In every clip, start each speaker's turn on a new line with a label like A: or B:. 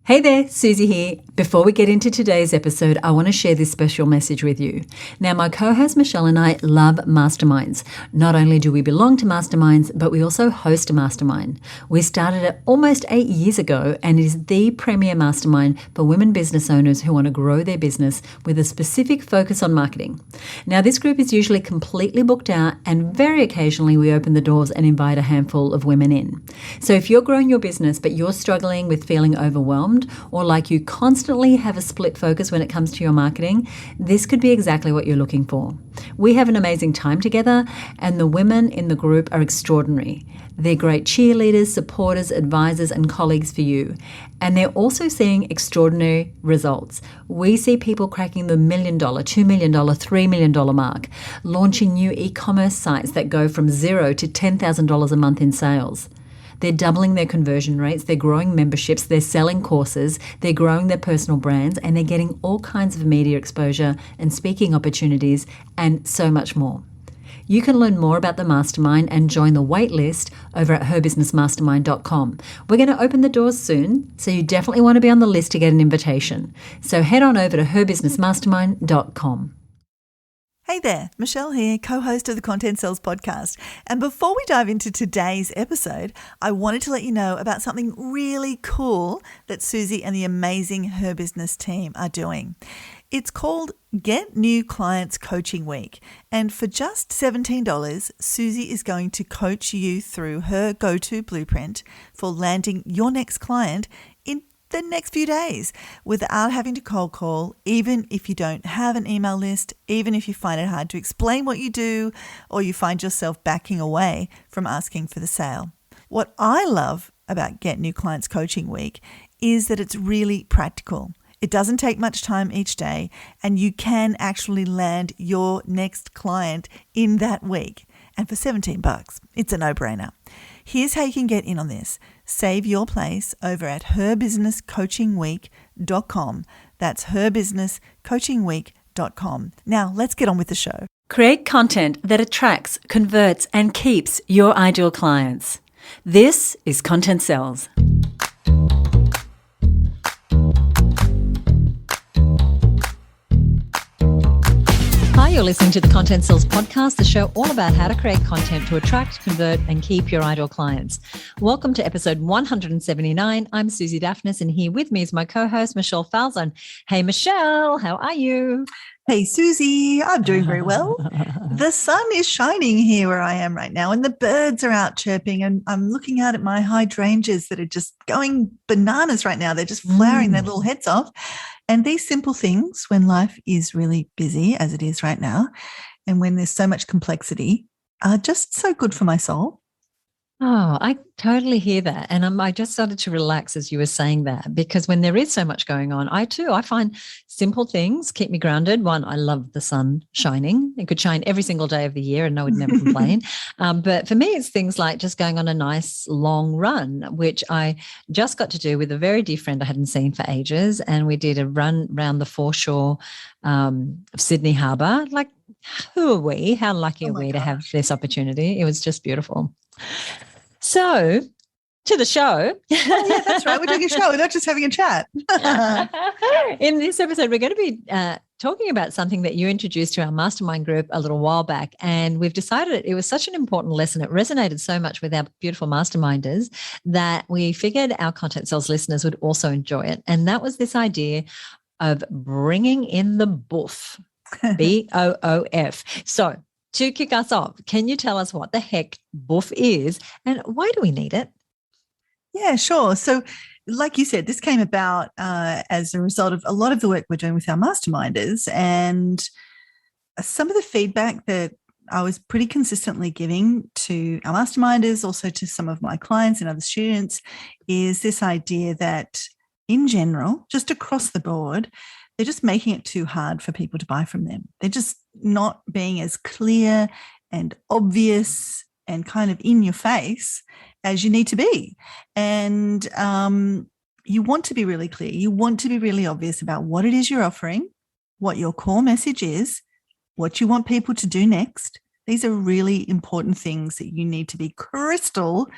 A: Hey there, Suzi here. Before we get into today's episode, I want to share this special message with you. Now, my co-host Michelle and I love masterminds. Not only do we belong to masterminds, but we also host a mastermind. We started it almost 8 years ago, and it is the premier mastermind for women business owners who want to grow their business with a specific focus on marketing. Now, this group is usually completely booked out, and very occasionally we open the doors and invite a handful of women in. So if you're growing your business, but you're struggling with feeling overwhelmed, or like you constantly have a split focus when it comes to your marketing, this could be exactly what you're looking for. We have an amazing time together, and the women in the group are extraordinary. They're great cheerleaders, supporters, advisors, and colleagues for you. And they're also seeing extraordinary results. We see people cracking the $1 million, $2 million, $3 million mark, launching new e-commerce sites that go from $0 to $10,000 a month in sales. They're doubling their conversion rates, they're growing memberships, they're selling courses, they're growing their personal brands, and they're getting all kinds of media exposure and speaking opportunities and so much more. You can learn more about the mastermind and join the wait list over at herbusinessmastermind.com. We're going to open the doors soon, so you definitely want to be on the list to get an invitation. So head on over to herbusinessmastermind.com.
B: Hey there, Michelle here, co-host of the Content Sells podcast. And before we dive into today's episode, I wanted to let you know about something really cool that Suzi and the amazing Her Business team are doing. It's called Get New Clients Coaching Week. And for just $17, Suzi is going to coach you through her go-to blueprint for landing your next client in the next few days without having to cold call, even if you don't have an email list, even if you find it hard to explain what you do, or you find yourself backing away from asking for the sale. What I love about Get New Clients Coaching Week is that it's really practical. It doesn't take much time each day, and you can actually land your next client in that week. And for $17, it's a no-brainer. Here's how you can get in on this. Save your place over at herbusinesscoachingweek.com. That's herbusinesscoachingweek.com. Now, let's get on with the show.
A: Create content that attracts, converts, and keeps your ideal clients. This is Content Sells. Hi, you're listening to the Content Sells podcast, the show all about how to create content to attract, convert, and keep your ideal clients. Welcome to episode 179. I'm Suzi Dafnis, and here with me is my co-host, Michelle Falzon. Hey, Michelle, how are you?
B: Hey, Suzi, I'm doing very well. The sun is shining here where I am right now, and the birds are out chirping, and I'm looking out at my hydrangeas that are just going bananas right now. They're just flowering their little heads off. And these simple things, when life is really busy, as it is right now, and when there's so much complexity, are just so good for my soul.
A: Oh, I totally hear that. And I just started to relax as you were saying that, because when there is so much going on, I find simple things keep me grounded. One, I love the sun shining. It could shine every single day of the year and I would never complain. But for me, it's things like just going on a nice long run, which I just got to do with a very dear friend I hadn't seen for ages. And we did a run around the foreshore of Sydney Harbour. Like, who are we? How lucky are we to have this opportunity? It was just beautiful. So, to the show.
B: Oh, yeah, that's right. We're doing a show. We're not just having a chat.
A: In this episode, we're going to be talking about something that you introduced to our mastermind group a little while back. And we've decided it was such an important lesson. It resonated so much with our beautiful masterminders that we figured our Content Sells listeners would also enjoy it. And that was this idea of bringing in the BOOF, BOOF. So, to kick us off, can you tell us what the heck BOOF is and why do we need it?
B: Yeah, sure. So like you said, this came about as a result of a lot of the work we're doing with our masterminders, and some of the feedback that I was pretty consistently giving to our masterminders, also to some of my clients and other students, is this idea that in general, just across the board, they're just making it too hard for people to buy from them. They're just not being as clear and obvious and kind of in your face as you need to be. And you want to be really clear. You want to be really obvious about what it is you're offering, what your core message is, what you want people to do next. These are really important things that you need to be crystal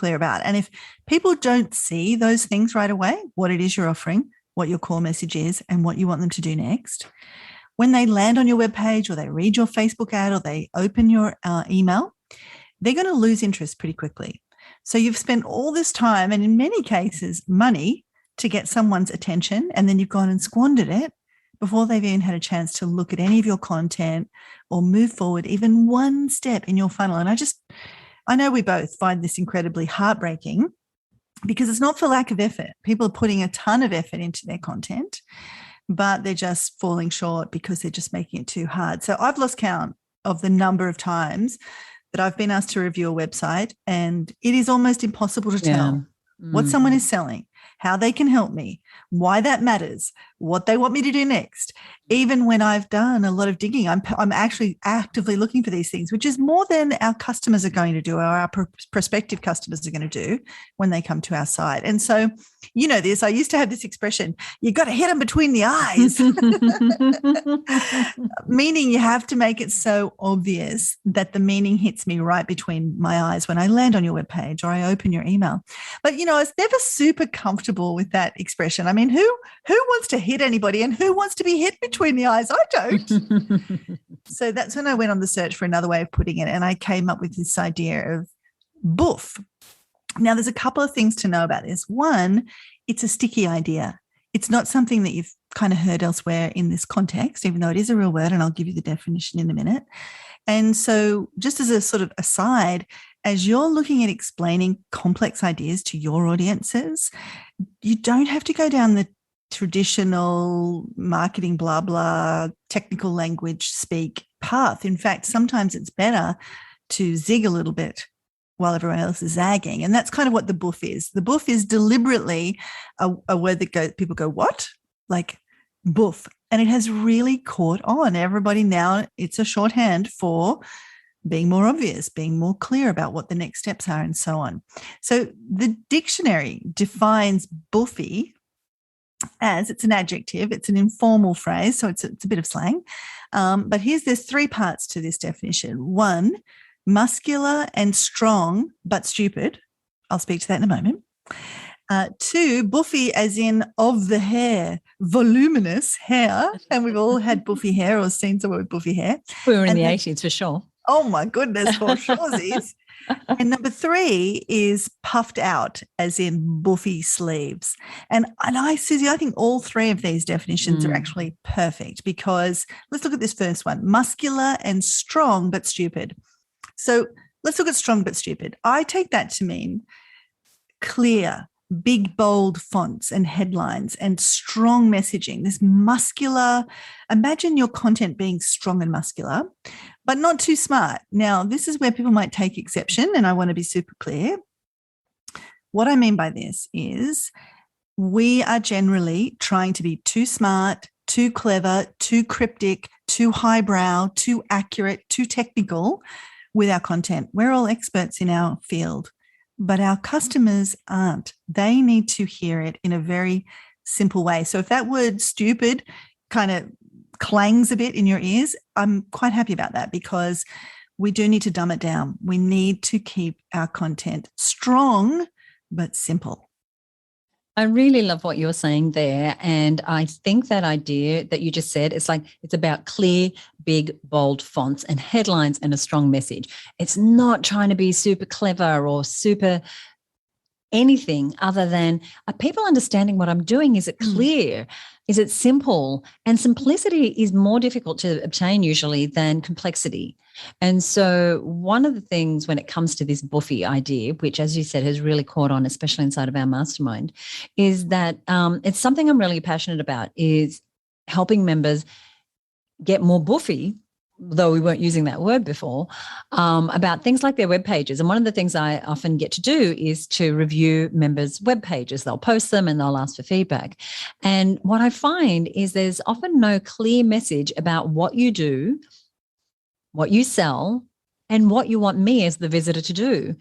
B: clear about. And if people don't see those things right away, what it is you're offering, what your core message is, and what you want them to do next, when they land on your webpage or they read your Facebook ad or they open your email, they're going to lose interest pretty quickly. So you've spent all this time and in many cases money to get someone's attention, and then you've gone and squandered it before they've even had a chance to look at any of your content or move forward even one step in your funnel. And I know we both find this incredibly heartbreaking because it's not for lack of effort. People are putting a ton of effort into their content, but they're just falling short because they're just making it too hard. So I've lost count of the number of times that I've been asked to review a website, and it is almost impossible to tell what someone is selling, how they can help me, why that matters, what they want me to do next. Even when I've done a lot of digging, I'm actually actively looking for these things, which is more than our customers are going to do or our prospective customers are going to do when they come to our site. And so, you know this, I used to have this expression, you got to hit them between the eyes, meaning you have to make it so obvious that the meaning hits me right between my eyes when I land on your webpage or I open your email. But, you know, I was never super comfortable with that expression. I mean, who wants to hit anybody and who wants to be hit between the eyes? I don't. So that's when I went on the search for another way of putting it, and I came up with this idea of BOOF. Now, there's a couple of things to know about this. One, it's a sticky idea. It's not something that you've kind of heard elsewhere in this context, even though it is a real word, and I'll give you the definition in a minute. And so just as a sort of aside, as you're looking at explaining complex ideas to your audiences, you don't have to go down the traditional marketing, blah, blah, technical language speak path. In fact, sometimes it's better to zig a little bit while everyone else is zagging. And that's kind of what the BOOF is. The BOOF is deliberately a word that people go, what? Like BOOF. And it has really caught on. Everybody now, it's a shorthand for being more obvious, being more clear about what the next steps are and so on. So the dictionary defines BOOFY as, it's an adjective, it's an informal phrase, so it's a bit of slang. But there's three parts to this definition. One, muscular and strong but stupid. I'll speak to that in a moment. Two, boofy as in of the hair, voluminous hair. And we've all had boofy hair or seen someone with boofy hair.
A: We were in the 80s for sure.
B: Oh, my goodness, for surezies. And number three is puffed out, as in boofy sleeves. And Suzi, I think all three of these definitions are actually perfect, because let's look at this first one, muscular and strong but stupid. So let's look at strong but stupid. I take that to mean clear, big, bold fonts and headlines and strong messaging, this muscular. Imagine your content being strong and muscular, but not too smart. Now, this is where people might take exception, and I want to be super clear. What I mean by this is we are generally trying to be too smart, too clever, too cryptic, too highbrow, too accurate, too technical with our content. We're all experts in our field, but our customers aren't. They need to hear it in a very simple way. So if that word stupid kind of clangs a bit in your ears, I'm quite happy about that, because we do need to dumb it down. We need to keep our content strong but simple.
A: I really love what you're saying there. And I think that idea that you just said, it's about clear, big, bold fonts and headlines and a strong message. It's not trying to be super clever or super anything other than people understanding what I'm doing. Is it clear? Is it simple? And simplicity is more difficult to obtain usually than complexity. And so one of the things when it comes to this BOOFY idea, which, as you said, has really caught on, especially inside of our mastermind, is that it's something I'm really passionate about, is helping members get more BOOFY, though we weren't using that word before, about things like their web pages. And one of the things I often get to do is to review members' web pages. They'll post them and they'll ask for feedback. And what I find is there's often no clear message about what you do, what you sell, and what you want me as the visitor to do.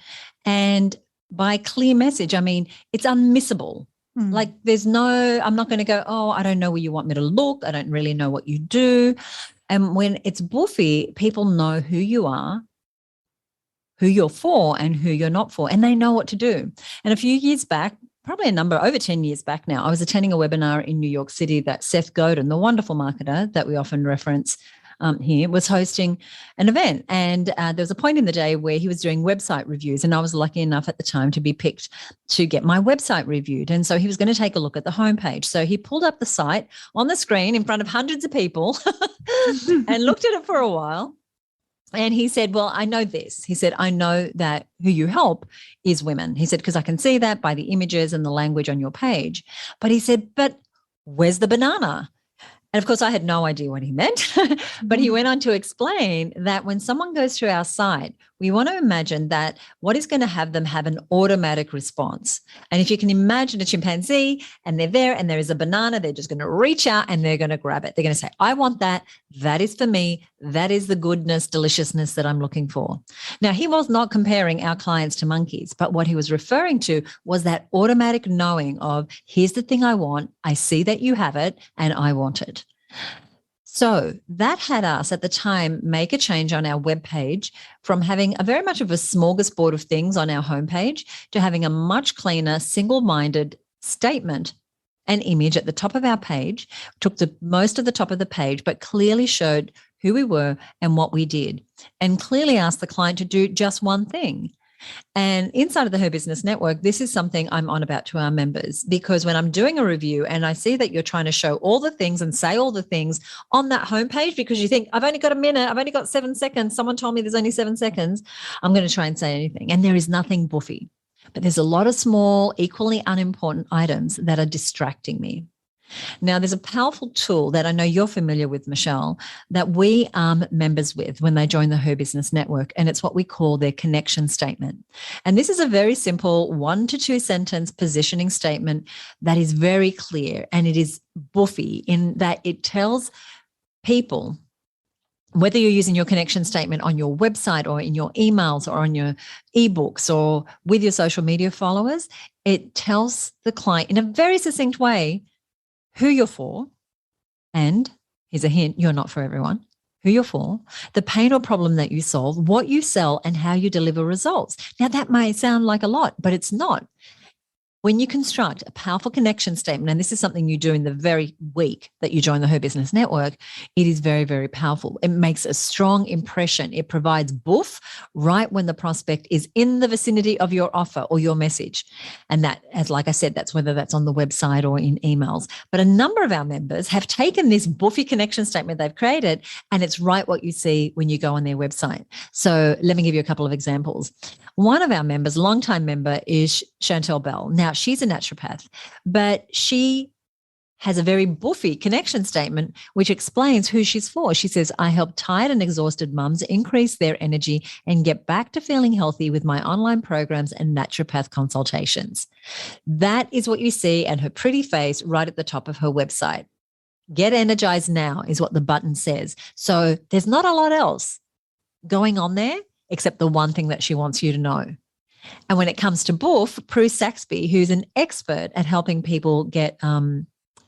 A: And by clear message, I mean, it's unmissable. Like I'm not going to go, oh, I don't know where you want me to look. I don't really know what you do. And when it's BOOFY, people know who you are, who you're for and who you're not for, and they know what to do. And a few years back, probably over 10 years back now, I was attending a webinar in New York City that Seth Godin, the wonderful marketer that we often reference here, was hosting an event. And there was a point in the day where he was doing website reviews, and I was lucky enough at the time to be picked to get my website reviewed. And so he was going to take a look at the homepage. So he pulled up the site on the screen in front of hundreds of people and looked at it for a while. And he said, well, I know this. He said, I know that who you help is women. He said, because I can see that by the images and the language on your page. But he said, but where's the banana? And of course, I had no idea what he meant, but he went on to explain that when someone goes to our site, we want to imagine that what is going to have them have an automatic response. And if you can imagine a chimpanzee and they're there and there is a banana, they're just going to reach out and they're going to grab it. They're going to say, I want that. That is for me. That is the goodness, deliciousness that I'm looking for. Now, he was not comparing our clients to monkeys, but what he was referring to was that automatic knowing of, here's the thing I want. I see that you have it and I want it. So that had us at the time make a change on our webpage from having a very much of a smorgasbord of things on our homepage to having a much cleaner, single-minded statement and image at the top of our page, took the most of the top of the page, but clearly showed who we were and what we did, and clearly asked the client to do just one thing. And inside of the Her Business Network, this is something I'm on about to our members, because when I'm doing a review and I see that you're trying to show all the things and say all the things on that homepage because you think, I've only got a minute, I've only got 7 seconds, someone told me there's only 7 seconds, I'm going to try and say anything. And there is nothing boofy, but there's a lot of small, equally unimportant items that are distracting me. Now, there's a powerful tool that I know you're familiar with, Michelle, that we arm members with when they join the Her Business Network, and it's what we call their connection statement. And this is a very simple 1 to 2 sentence positioning statement that is very clear, and it is boofy in that it tells people, whether you're using your connection statement on your website or in your emails or on your ebooks or with your social media followers, it tells the client in a very succinct way who you're for, and here's a hint, you're not for everyone, who you're for, the pain or problem that you solve, what you sell, and how you deliver results. Now, that may sound like a lot, but it's not. When you construct a powerful connection statement, and this is something you do in the very week that you join the Her Business Network, it is very, very powerful. It makes a strong impression. It provides BOOF right when the prospect is in the vicinity of your offer or your message. And that, as like I said, that's whether that's on the website or in emails. But a number of our members have taken this boofy connection statement they've created, and it's right what you see when you go on their website. So let me give you a couple of examples. One of our members, longtime member, is Chantel Bell. Now, she's a naturopath, but she has a very boofy connection statement which explains who she's for. She says, I help tired and exhausted mums increase their energy and get back to feeling healthy with my online programs and naturopath consultations. That is what you see, and her pretty face right at the top of her website. Get energized now is what the button says. So there's not a lot else going on there except the one thing that she wants you to know. And when it comes to BOOF, Prue Saxby, who's an expert at helping people get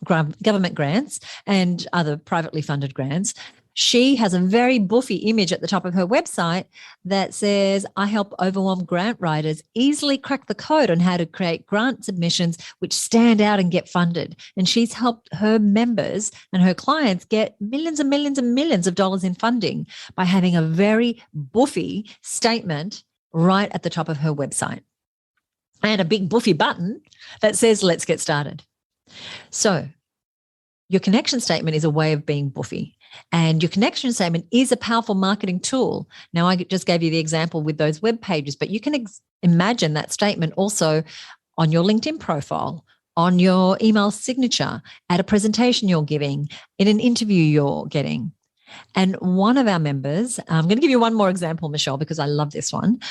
A: government grants and other privately funded grants, she has a very boofy image at the top of her website that says, I help overwhelmed grant writers easily crack the code on how to create grant submissions which stand out and get funded. And she's helped her members and her clients get millions and millions and millions of dollars in funding by having a very boofy statement right at the top of her website and a big boofy button that says, let's get started. So your connection statement is a way of being boofy. And your connection statement is a powerful marketing tool. Now, I just gave you the example with those web pages, but you can imagine that statement also on your LinkedIn profile, on your email signature, at a presentation you're giving, in an interview you're getting. And one of our members, I'm going to give you one more example, Michelle, because I love this one.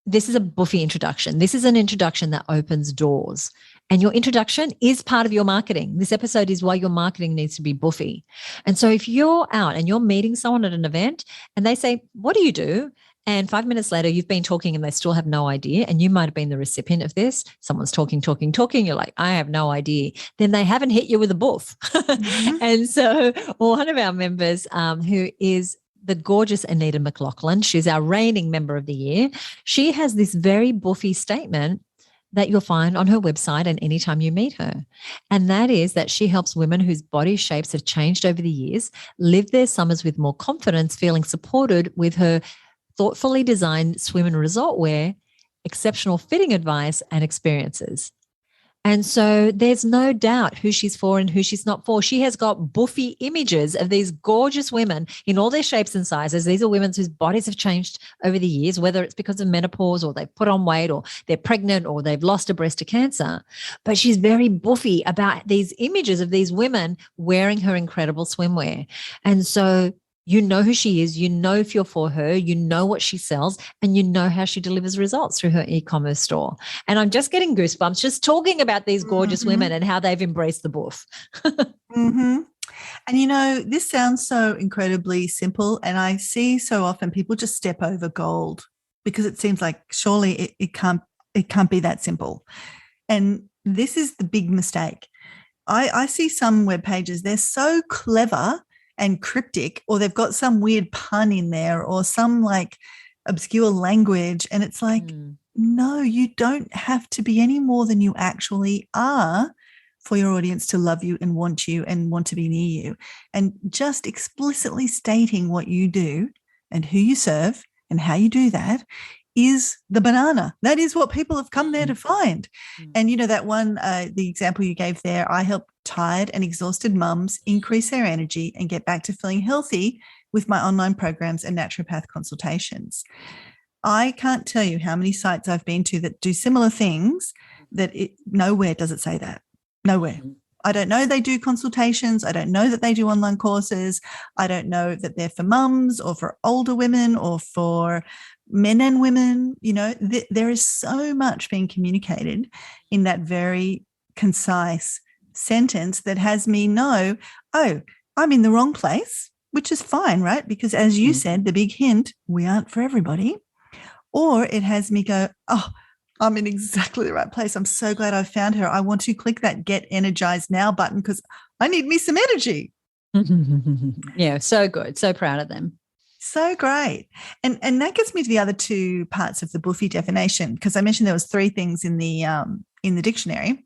A: This is a boofy introduction. This is an introduction that opens doors. And your introduction is part of your marketing. This episode is why your marketing needs to be boofy. And so if you're out and you're meeting someone at an event and they say, what do you do? And 5 minutes later, you've been talking and they still have no idea. And you might have been the recipient of this. Someone's talking. You're like, I have no idea. Then they haven't hit you with a boof. Mm-hmm. And so one of our members who is the gorgeous Anita McLaughlin, she's our reigning member of the year. She has this very boofy statement that you'll find on her website and anytime you meet her. And that is that she helps women whose body shapes have changed over the years live their summers with more confidence, feeling supported with her thoughtfully designed swim and resort wear, exceptional fitting advice, and experiences. And so there's no doubt who she's for and who she's not for. She has got boofy images of these gorgeous women in all their shapes and sizes. These are women whose bodies have changed over the years, whether it's because of menopause or they've put on weight or they're pregnant or they've lost a breast to cancer. But she's very boofy about these images of these women wearing her incredible swimwear. And so you know who she is, you know if you're for her, you know what she sells, and you know how she delivers results through her e-commerce store. And I'm just getting goosebumps just talking about these gorgeous women and how they've embraced the boof.
B: And, this sounds so incredibly simple, and I see so often people just step over gold because it seems like surely it can't be that simple. And this is the big mistake. I see some web pages, they're so clever and cryptic, or they've got some weird pun in there or some like obscure language. And it's like, no, you don't have to be any more than you actually are for your audience to love you and want to be near you. And just explicitly stating what you do and who you serve and how you do that is the banana. That is what people have come there to find. And that one, the example you gave there, I help tired and exhausted mums increase their energy and get back to feeling healthy with my online programs and naturopath consultations. I can't tell you how many sites I've been to that do similar things that nowhere does it say that. Nowhere. I don't know they do consultations. I don't know that they do online courses. I don't know that they're for mums or for older women or for men and women. There is so much being communicated in that very concise sentence that has me know, oh, I'm in the wrong place, which is fine, right? Because as you said, the big hint, we aren't for everybody. Or it has me go, oh, I'm in exactly the right place. I'm so glad I found her. I want to click that Get Energized Now button because I need me some energy.
A: Yeah, so good. So proud of them.
B: So great. And that gets me to the other two parts of the BOOFY definition, because I mentioned there was 3 things in the dictionary.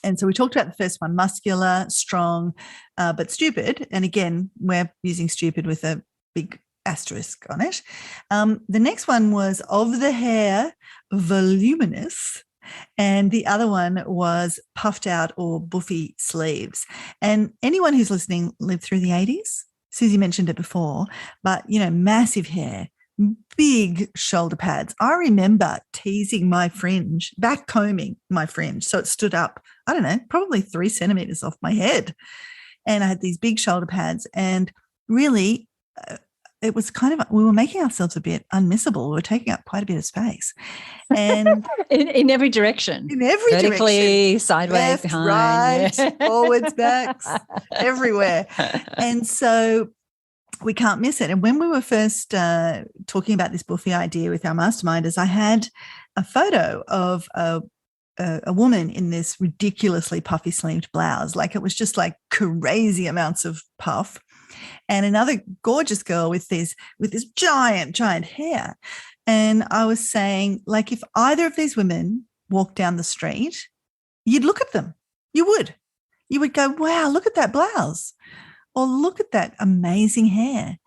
B: And so we talked about the first one, muscular, strong, but stupid. And again, we're using stupid with a big asterisk on it. The next one was of the hair, voluminous. And the other one was puffed out or boofy sleeves. And anyone who's listening lived through the 80s. Suzi mentioned it before, but, massive hair, big shoulder pads. I remember teasing my fringe, backcombing my fringe so it stood up, I don't know, probably 3 centimeters off my head. And I had these big shoulder pads, and really it was kind of, we were making ourselves a bit unmissable. We were taking up quite a bit of space. And
A: in every direction.
B: In every
A: vertically,
B: direction.
A: sideways,
B: left,
A: behind.
B: right, forwards, backs, everywhere. And so we can't miss it. And when we were first talking about this boofy idea with our masterminders, I had a photo of a woman in this ridiculously puffy sleeved blouse. Like it was just like crazy amounts of puff. And another gorgeous girl with this giant hair. And I was saying, like, if either of these women walked down the street, you'd look at them. You would. You would go, wow, look at that blouse. Or look at that amazing hair.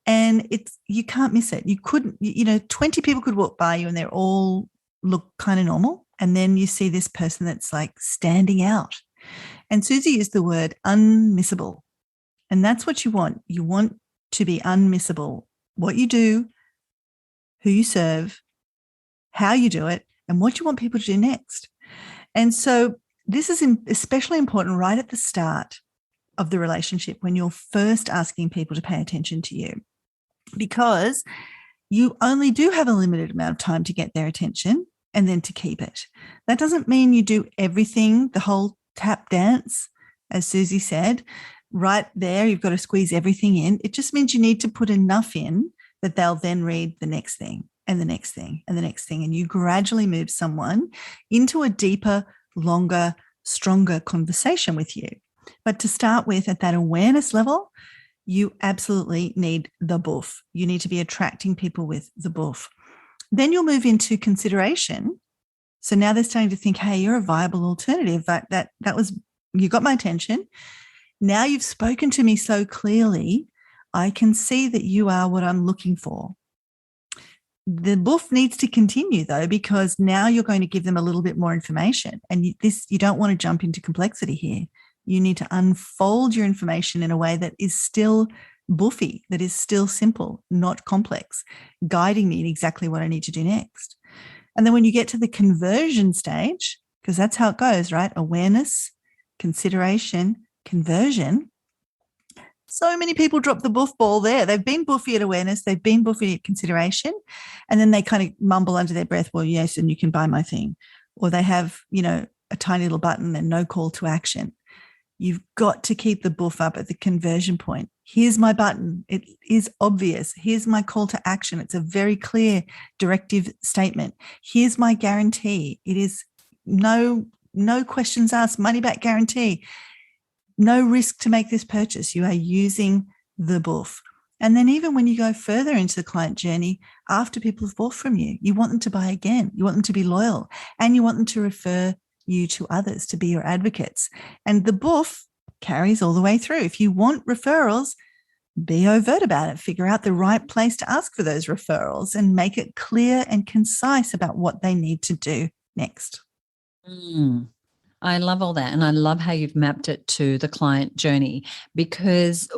B: And you can't miss it. You couldn't, 20 people could walk by you and they're all look kind of normal. And then you see this person that's like standing out. And Suzi used the word unmissable. And that's what you want. You want to be unmissable. What you do, who you serve, how you do it, and what you want people to do next. And so this is especially important right at the start of the relationship when you're first asking people to pay attention to you, because you only do have a limited amount of time to get their attention and then to keep it. That doesn't mean you do everything, the whole tap dance, as Suzi said. Right there, you've got to squeeze everything in. It just means you need to put enough in that they'll then read the next thing and the next thing and the next thing. And you gradually move someone into a deeper, longer, stronger conversation with you. But to start with, at that awareness level, you absolutely need the BOOF. You need to be attracting people with the BOOF. Then you'll move into consideration. So now they're starting to think, hey, you're a viable alternative. That was, you got my attention. Now you've spoken to me so clearly, I can see that you are what I'm looking for. The BOOF needs to continue though, because now you're going to give them a little bit more information, and you don't want to jump into complexity here. You need to unfold your information in a way that is still boofy, that is still simple, not complex, guiding me in exactly what I need to do next. And then when you get to the conversion stage, because that's how it goes, right? Awareness, consideration, conversion. So many people drop the boof ball there. They've been boofy at awareness, they've been boofy at consideration, and then they kind of mumble under their breath, well, yes, and you can buy my thing. Or they have, a tiny little button and no call to action. You've got to keep the boof up at the conversion point. Here's my button. It is obvious. Here's my call to action. It's a very clear directive statement. Here's my guarantee. It is no questions asked, money back guarantee. No risk to make this purchase. You are using the boof. And then even when you go further into the client journey, after people have bought from you, you want them to buy again. You want them to be loyal, and you want them to refer you to others, to be your advocates. And the boof carries all the way through. If you want referrals, be overt about it. Figure out the right place to ask for those referrals and make it clear and concise about what they need to do next.
A: I love all that. And I love how you've mapped it to the client journey, because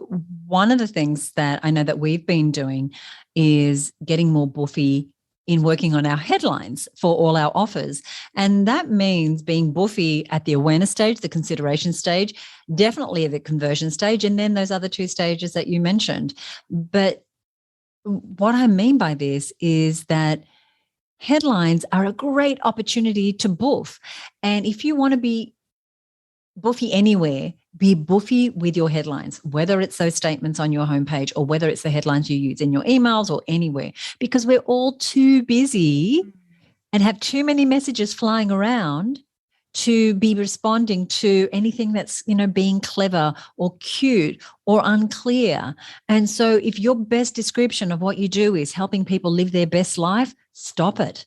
A: one of the things that I know that we've been doing is getting more boofy in working on our headlines for all our offers. And that means being boofy at the awareness stage, the consideration stage, definitely at the conversion stage, and then those other two stages that you mentioned. But what I mean by this is that headlines are a great opportunity to boof. And if you want to be boofy anywhere, be boofy with your headlines, whether it's those statements on your homepage or whether it's the headlines you use in your emails or anywhere, because we're all too busy and have too many messages flying around to be responding to anything that's, being clever or cute or unclear. And so if your best description of what you do is helping people live their best life, stop it.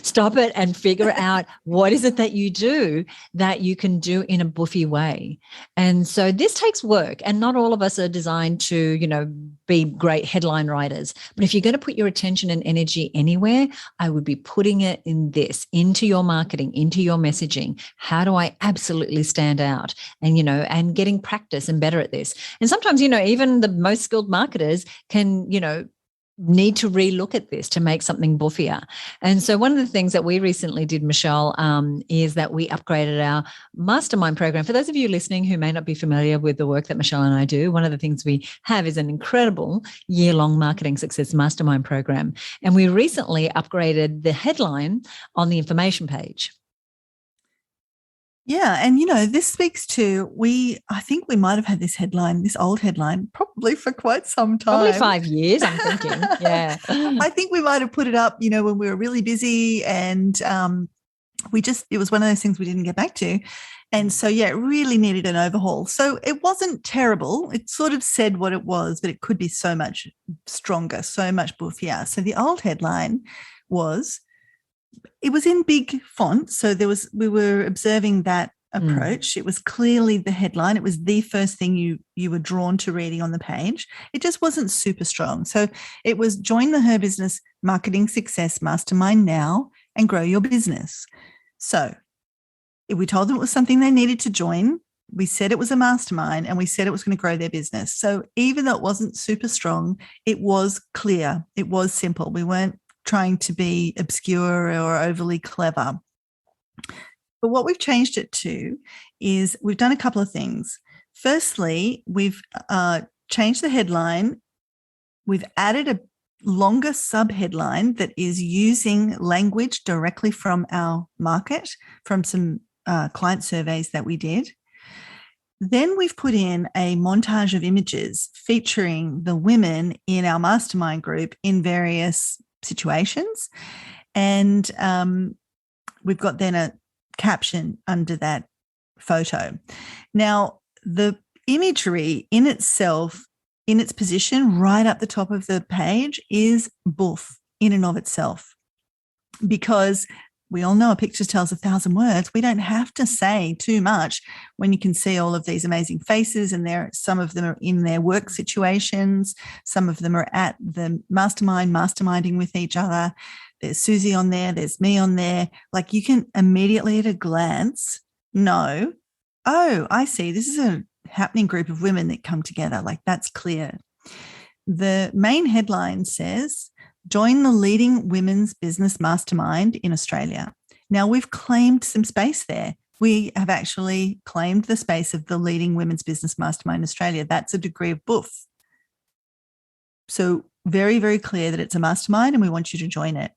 A: Stop it and figure out what is it that you do that you can do in a boofy way. And so this takes work, and not all of us are designed to, be great headline writers. But if you're going to put your attention and energy anywhere, I would be putting it into your marketing, into your messaging. How do I absolutely stand out? And, and getting practice and better at this. And sometimes, even the most skilled marketers can, need to relook at this to make something boofier. And so one of the things that we recently did, Michelle, is that we upgraded our Mastermind program. For those of you listening who may not be familiar with the work that Michelle and I do, one of the things we have is an incredible year-long marketing success mastermind program. And we recently upgraded the headline on the information page.
B: Yeah. And, this speaks to, I think we might have had this old headline, probably for quite some time.
A: Probably 5 years, I'm thinking. Yeah.
B: I think we might have put it up, when we were really busy, and it was one of those things we didn't get back to. And so, it really needed an overhaul. So it wasn't terrible. It sort of said what it was, but it could be so much stronger, so much boofier. So the old headline it was in big font. So we were observing that approach. It was clearly the headline. It was the first thing you were drawn to reading on the page. It just wasn't super strong. So it was join the Her Business Marketing Success Mastermind now and grow your business. So we told them it was something they needed to join. We said it was a mastermind, and we said it was going to grow their business. So even though it wasn't super strong, it was clear. It was simple. We weren't trying to be obscure or overly clever. But what we've changed it to is we've done a couple of things. Firstly, we've changed the headline. We've added a longer subheadline that is using language directly from our market, from some client surveys that we did. Then we've put in a montage of images featuring the women in our mastermind group in various situations. And we've got then a caption under that photo. Now, the imagery in itself in its position right up the top of the page is BOOF in and of itself. Because we all know a picture tells 1,000 words. We don't have to say too much when you can see all of these amazing faces, and some of them are in their work situations. Some of them are at the masterminding with each other. There's Suzi on there. There's me on there. Like, you can immediately at a glance know, oh, I see. This is a happening group of women that come together. Like, that's clear. The main headline says, join the leading women's business mastermind in Australia. Now, we've claimed some space there. We have actually claimed the space of the leading women's business mastermind in Australia. That's a degree of BOOF. So very, very clear that it's a mastermind and we want you to join it.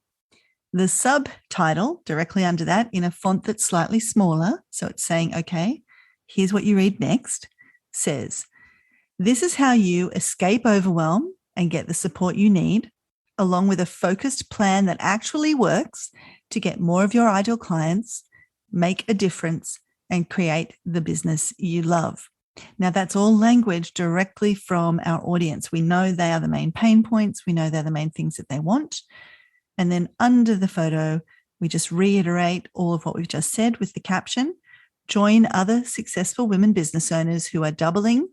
B: The subtitle directly under that in a font that's slightly smaller, so it's saying, okay, here's what you read next, says, this is how you escape overwhelm and get the support you need, along with a focused plan that actually works to get more of your ideal clients, make a difference, and create the business you love. Now, that's all language directly from our audience. We know they are the main pain points. We know they're the main things that they want. And then under the photo, we just reiterate all of what we've just said with the caption, join other successful women business owners who are doubling,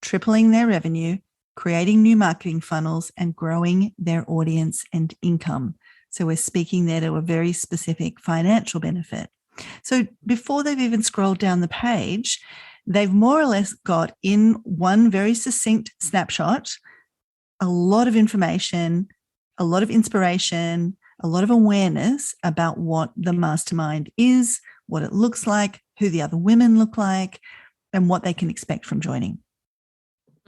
B: tripling their revenue, creating new marketing funnels, and growing their audience and income. So we're speaking there to a very specific financial benefit. So before they've even scrolled down the page, they've more or less got in one very succinct snapshot a lot of information, a lot of inspiration, a lot of awareness about what the mastermind is, what it looks like, who the other women look like, and what they can expect from joining.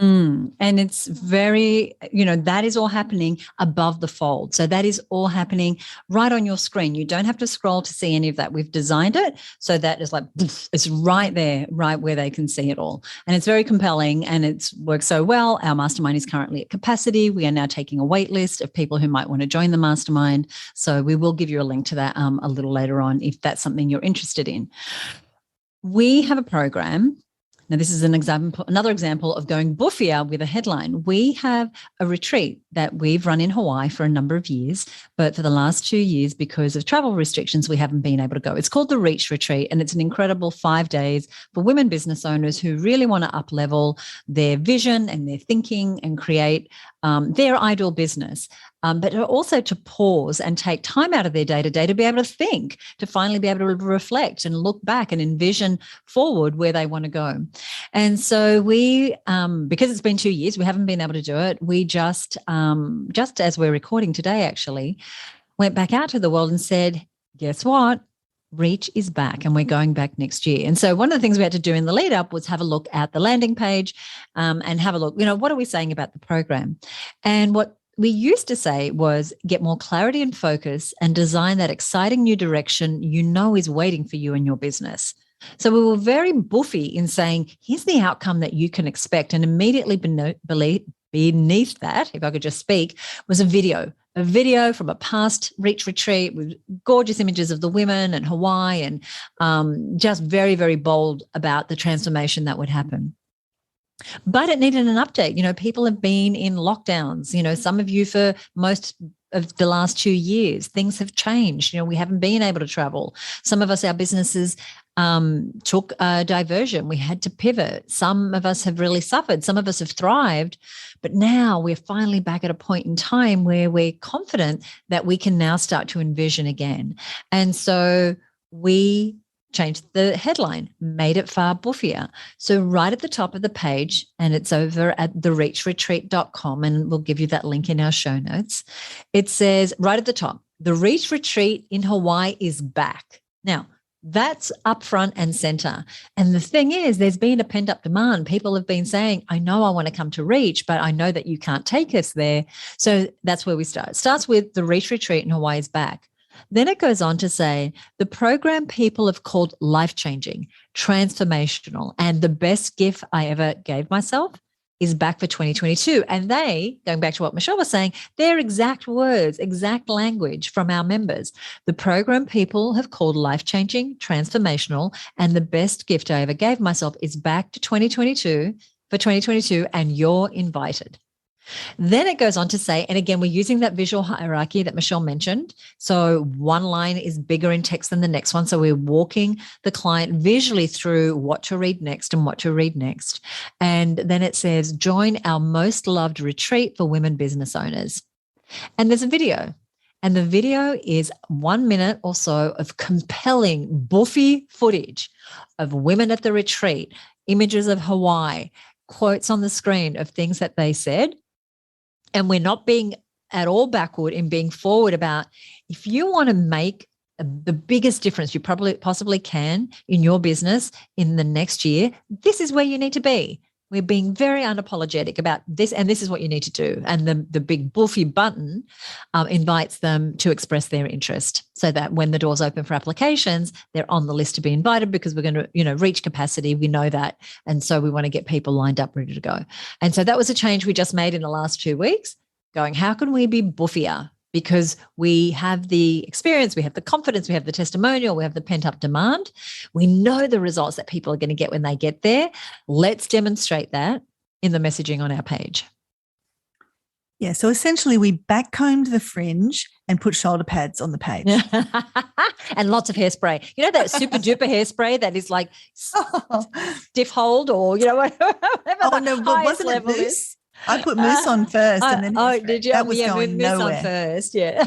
A: And it's very, that is all happening above the fold. So that is all happening right on your screen. You don't have to scroll to see any of that. We've designed it so that it's like, it's right there, right where they can see it all. And it's very compelling and it's worked so well. Our mastermind is currently at capacity. We are now taking a wait list of people who might want to join the mastermind. So we will give you a link to that a little later on if that's something you're interested in. We have a program. Now, this is another example of going boofier with a headline. We have a retreat that we've run in Hawaii for a number of years, but for the last 2 years, because of travel restrictions, we haven't been able to go. It's called the Reach Retreat, and it's an incredible 5 days for women business owners who really want to up-level their vision and their thinking and create their ideal business. But also to pause and take time out of their day-to-day to be able to think, to finally be able to reflect and look back and envision forward where they want to go. And so we, because it's been 2 years, we haven't been able to do it. We just as we're recording today, actually, went back out to the world and said, guess what? Reach is back and we're going back next year. And so one of the things we had to do in the lead up was have a look at the landing page and have a look, what are we saying about the program? And what we used to say was get more clarity and focus and design that exciting new direction is waiting for you in your business. So we were very boofy in saying, here's the outcome that you can expect. And immediately beneath that, if I could just speak, was a video from a past Reach retreat with gorgeous images of the women and Hawaii and just very, very bold about the transformation that would happen. But it needed an update. People have been in lockdowns, some of you for most of the last 2 years. Things have changed. We haven't been able to travel. Some of us, our businesses took a diversion. We had to pivot. Some of us have really suffered. Some of us have thrived. But now we're finally back at a point in time where we're confident that we can now start to envision again. And so we changed the headline, made it far boofier. So right at the top of the page, and it's over at thereachretreat.com, and we'll give you that link in our show notes. It says right at the top, the Reach Retreat in Hawaii is back. Now, that's up front and center. And the thing is, there's been a pent-up demand. People have been saying, I know I want to come to Reach, but I know that you can't take us there. So that's where we start. It starts with the Reach Retreat in Hawaii is back. Then it goes on to say, the program people have called life-changing, transformational, and the best gift I ever gave myself is back for 2022. And they, going back to what Michelle was saying, their exact words, exact language from our members. The program people have called life-changing, transformational, and the best gift I ever gave myself is back to 2022 for 2022, and you're invited. Then it goes on to say, and again, we're using that visual hierarchy that Michelle mentioned. So one line is bigger in text than the next one. So we're walking the client visually through what to read next and what to read next. And then it says, join our most loved retreat for women business owners. And there's a video. And the video is 1 minute or so of compelling BOOFY footage of women at the retreat, images of Hawaii, quotes on the screen of things that they said. And we're not being at all backward in being forward about, if you want to make the biggest difference you possibly can in your business in the next year, this is where you need to be. We're being very unapologetic about this, and this is what you need to do. And the big BOOFY button invites them to express their interest, so that when the doors open for applications, they're on the list to be invited, because we're going to, reach capacity. We know that. And so we want to get people lined up, ready to go. And so that was a change we just made in the last 2 weeks, going, how can we be boofier? Because we have the experience, we have the confidence, we have the testimonial, we have the pent-up demand. We know the results that people are going to get when they get there. Let's demonstrate that in the messaging on our page.
B: Yeah, so essentially we backcombed the fringe and put shoulder pads on the page.
A: And lots of hairspray. You know that super duper hairspray that is like stiff hold, or, whatever
B: no, but wasn't it mousse? I put mousse on first, and then
A: did you?
B: That was going
A: mousse
B: nowhere.
A: on first, yeah.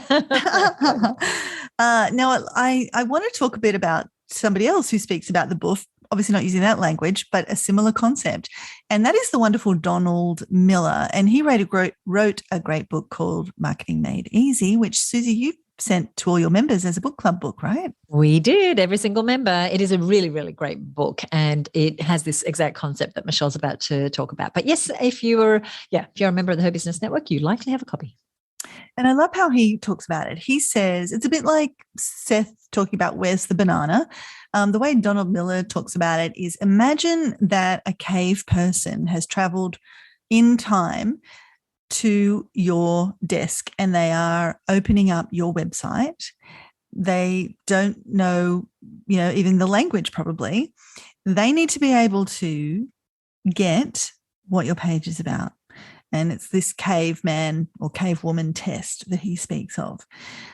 B: Now, I want to talk a bit about somebody else who speaks about the BOOF, obviously not using that language, but a similar concept, and that is the wonderful Donald Miller. And he wrote a great book called Marketing Made Easy, which, Suzi, you sent to all your members as a book club book, right?
A: We did, every single member. It is a really, really great book, and it has this exact concept that Michelle's about to talk about. But yes, if you're a member of the Her Business Network, you likely have a copy.
B: And I love how he talks about it. He says, it's a bit like Seth talking about where's the banana. The way Donald Miller talks about it is, imagine that a cave person has traveled in time to your desk and they are opening up your website. They don't know, even the language probably. They need to be able to get what your page is about. And it's this caveman or cavewoman test that he speaks of.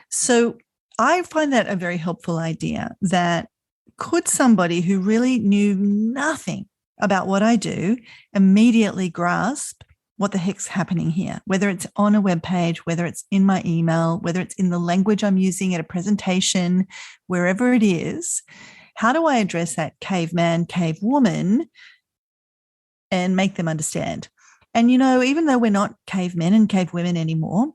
B: So I find that a very helpful idea, that could somebody who really knew nothing about what I do immediately grasp what the heck's happening here, whether it's on a web page, whether it's in my email, whether it's in the language I'm using at a presentation, wherever it is. How do I address that caveman, cavewoman, and make them understand? And, even though we're not cavemen and cavewomen anymore,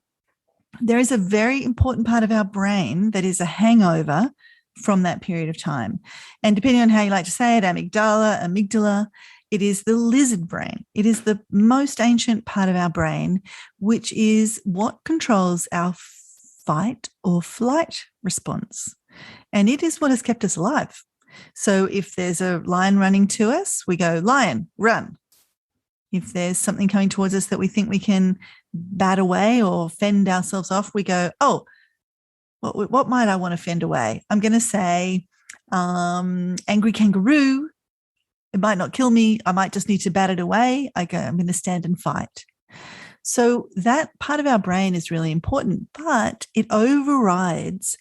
B: there is a very important part of our brain that is a hangover from that period of time. And depending on how you like to say it, amygdala, it is the lizard brain. It is the most ancient part of our brain, which is what controls our fight or flight response. And it is what has kept us alive. So if there's a lion running to us, we go, lion, run. If there's something coming towards us that we think we can bat away or fend ourselves off, we go, oh, what might I want to fend away? I'm going to say angry kangaroo. It might not kill me. I might just need to bat it away. I'm going to stand and fight. So that part of our brain is really important, but it overrides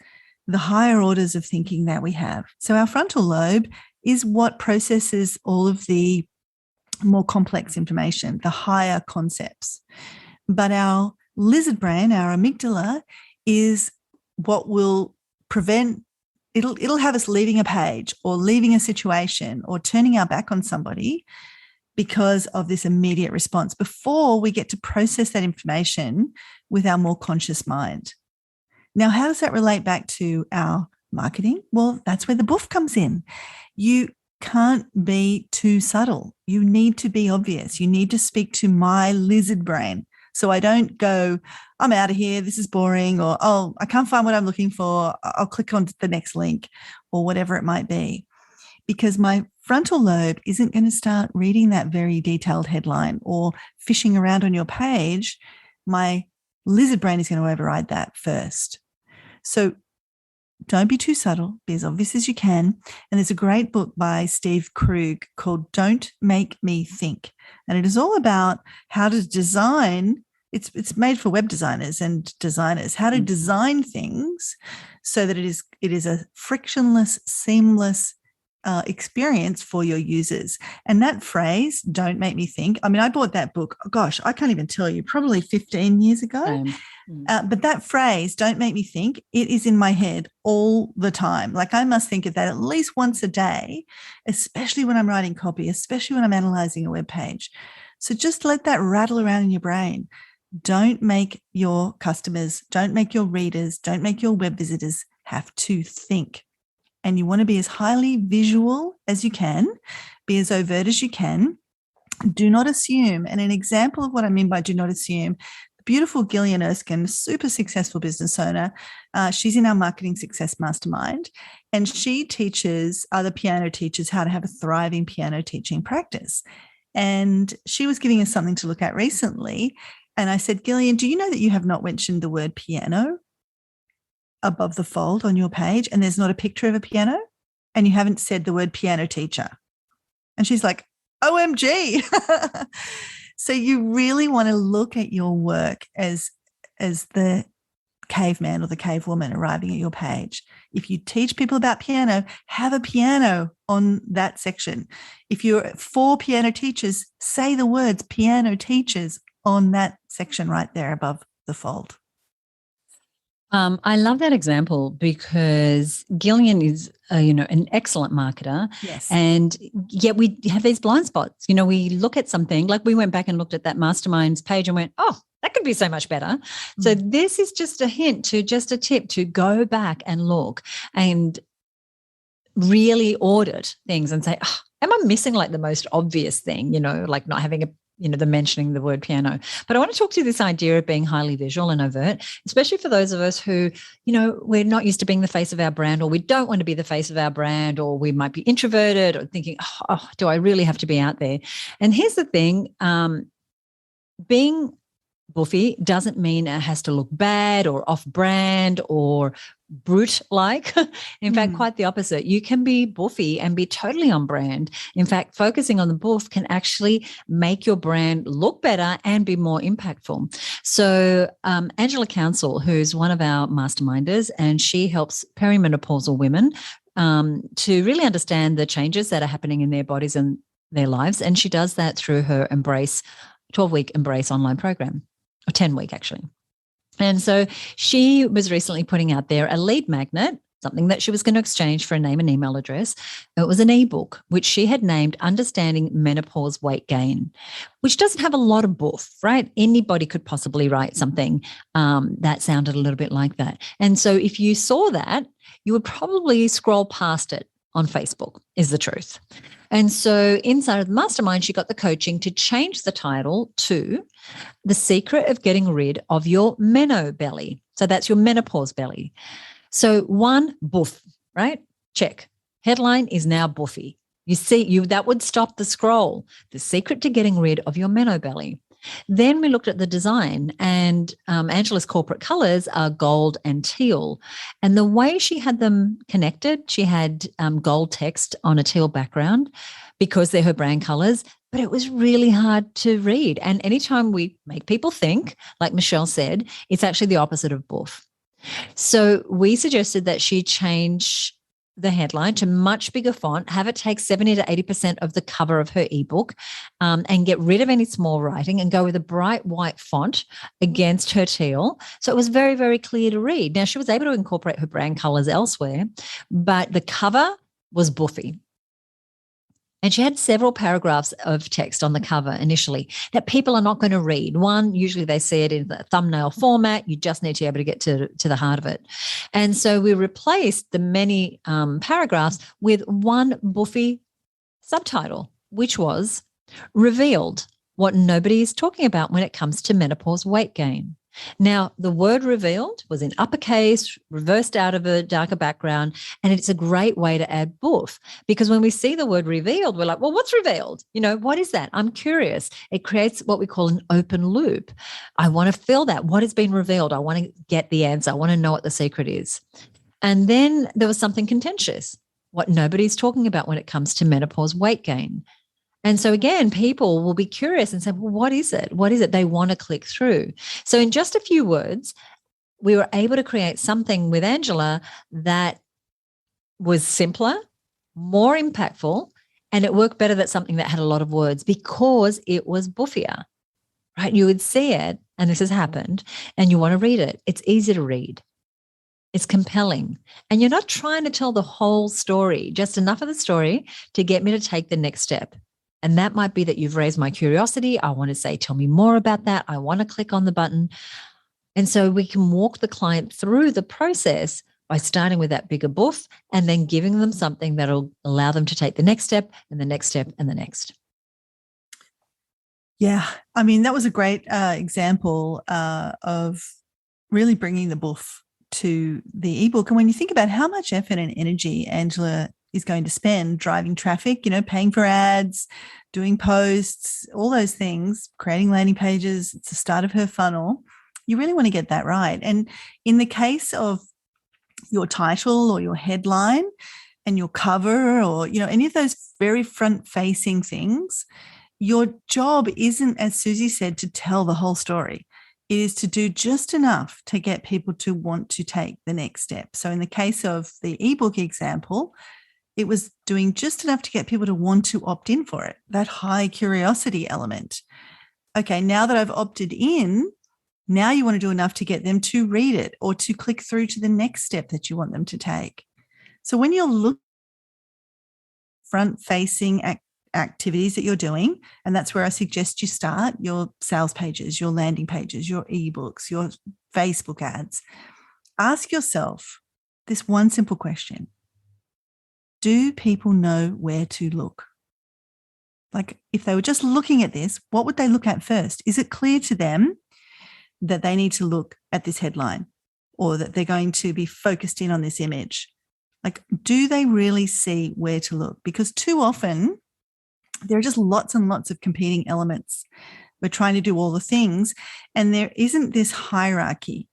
B: the higher orders of thinking that we have. So our frontal lobe is what processes all of the more complex information, the higher concepts. But our lizard brain, our amygdala, is what will prevent, it'll have us leaving a page or leaving a situation or turning our back on somebody because of this immediate response before we get to process that information with our more conscious mind. Now, how does that relate back to our marketing? Well, that's where the BOOF comes in. You can't be too subtle. You need to be obvious. You need to speak to my lizard brain. So I don't go, I'm out of here, this is boring, or, oh, I can't find what I'm looking for, I'll click on the next link, or whatever it might be. Because my frontal lobe isn't going to start reading that very detailed headline or fishing around on your page. My lizard brain is going to override that first. So don't be too subtle. Be as obvious as you can. And there's a great book by Steve Krug called Don't Make Me Think. And it is all about how to design. It's made for web designers and designers, how to design things so that it is a frictionless, seamless experience for your users. And that phrase, don't make me think. I mean, I bought that book, gosh, I can't even tell you, probably 15 years ago. But that phrase, don't make me think, it is in my head all the time. Like I must think of that at least once a day, especially when I'm writing copy, especially when I'm analyzing a web page. So just let that rattle around in your brain. Don't make your customers, don't make your readers, don't make your web visitors have to think. And you want to be as highly visual as you can, be as overt as you can. Do not assume. And an example of what I mean by do not assume, the beautiful Gillian Erskine, super successful business owner, she's in our Marketing Success Mastermind, and she teaches other piano teachers how to have a thriving piano teaching practice. And she was giving us something to look at recently. And I said, Gillian, do you know that you have not mentioned the word piano above the fold on your page, and there's not a picture of a piano, and you haven't said the word piano teacher? And she's like, OMG. So you really want to look at your work as the caveman or the cavewoman arriving at your page. If you teach people about piano, have a piano on that section. If you're for piano teachers, say the words piano teachers on that section right there above the fold.
A: I love that example because Gillian is, an excellent marketer.
B: Yes.
A: And yet we have these blind spots. We look at something, like we went back and looked at that Masterminds page and went, oh, that could be so much better. So this is just a hint just a tip to go back and look and really audit things and say, oh, am I missing like the most obvious thing, like not having the mentioning the word piano. But I want to talk to you this idea of being highly visual and overt, especially for those of us who, we're not used to being the face of our brand, or we don't want to be the face of our brand, or we might be introverted or thinking, oh, do I really have to be out there? And here's the thing, being boofy doesn't mean it has to look bad or off-brand or brute-like. In fact, quite the opposite. You can be boofy and be totally on brand. In fact, focusing on the boof can actually make your brand look better and be more impactful. So Angela Council, who's one of our masterminders, and she helps perimenopausal women to really understand the changes that are happening in their bodies and their lives. And she does that through her 12-week Embrace online program, or 10-week actually. And so she was recently putting out there a lead magnet, something that she was going to exchange for a name and email address. It was an ebook, which she had named Understanding Menopause Weight Gain, which doesn't have a lot of boof, right? Anybody could possibly write something that sounded a little bit like that. And so if you saw that, you would probably scroll past it on Facebook, is the truth. And so inside of the mastermind, she got the coaching to change the title to The Secret of Getting Rid of Your Meno Belly. So that's your menopause belly. So one, boof, right? Check. Headline is now boofy. You see, that would stop the scroll. The secret to getting rid of your meno belly. Then we looked at the design, and Angela's corporate colors are gold and teal. And the way she had them connected, she had gold text on a teal background because they're her brand colors, but it was really hard to read. And anytime we make people think, like Michelle said, it's actually the opposite of boof. So we suggested that she change the headline to much bigger font, have it take 70 to 80% of the cover of her ebook, and get rid of any small writing and go with a bright white font against her teal. So it was very, very clear to read. Now, she was able to incorporate her brand colors elsewhere, but the cover was boofy. And she had several paragraphs of text on the cover initially that people are not going to read. One, usually they see it in the thumbnail format. You just need to be able to get to the heart of it. And so we replaced the many paragraphs with one boofy subtitle, which was Revealed, What Nobody is Talking About When It Comes to Menopause Weight Gain. Now, the word revealed was in uppercase, reversed out of a darker background, and it's a great way to add boof, because when we see the word revealed, we're like, well, what's revealed? What is that? I'm curious. It creates what we call an open loop. I want to feel that. What has been revealed? I want to get the answer. I want to know what the secret is. And then there was something contentious, what nobody's talking about when it comes to menopause weight gain. And so again, people will be curious and say, well, what is it? What is it? They want to click through. So in just a few words, we were able to create something with Angela that was simpler, more impactful, and it worked better than something that had a lot of words because it was boofier, right? You would see it, and this has happened, and you want to read it. It's easy to read. It's compelling. And you're not trying to tell the whole story, just enough of the story to get me to take the next step. And that might be that you've raised my curiosity. I want to say, tell me more about that. I want to click on the button. And so we can walk the client through the process by starting with that bigger boof and then giving them something that'll allow them to take the next step and the next step and the next.
B: Yeah. I mean, that was a great example of really bringing the boof to the ebook. And when you think about how much effort and energy Angela is going to spend driving traffic, paying for ads, doing posts, all those things, creating landing pages, it's the start of her funnel. You really want to get that right. And in the case of your title or your headline and your cover or, any of those very front-facing things, your job isn't, as Suzi said, to tell the whole story. It is to do just enough to get people to want to take the next step. So in the case of the ebook example, it was doing just enough to get people to want to opt in for it, that high curiosity element. Okay, now that I've opted in, now you want to do enough to get them to read it or to click through to the next step that you want them to take. So when you're looking at front-facing activities that you're doing, and that's where I suggest you start your sales pages, your landing pages, your ebooks, your Facebook ads, ask yourself this one simple question. Do people know where to look? Like if they were just looking at this, what would they look at first? Is it clear to them that they need to look at this headline or that they're going to be focused in on this image? Like, do they really see where to look? Because too often there are just lots and lots of competing elements. We're trying to do all the things and there isn't this hierarchy.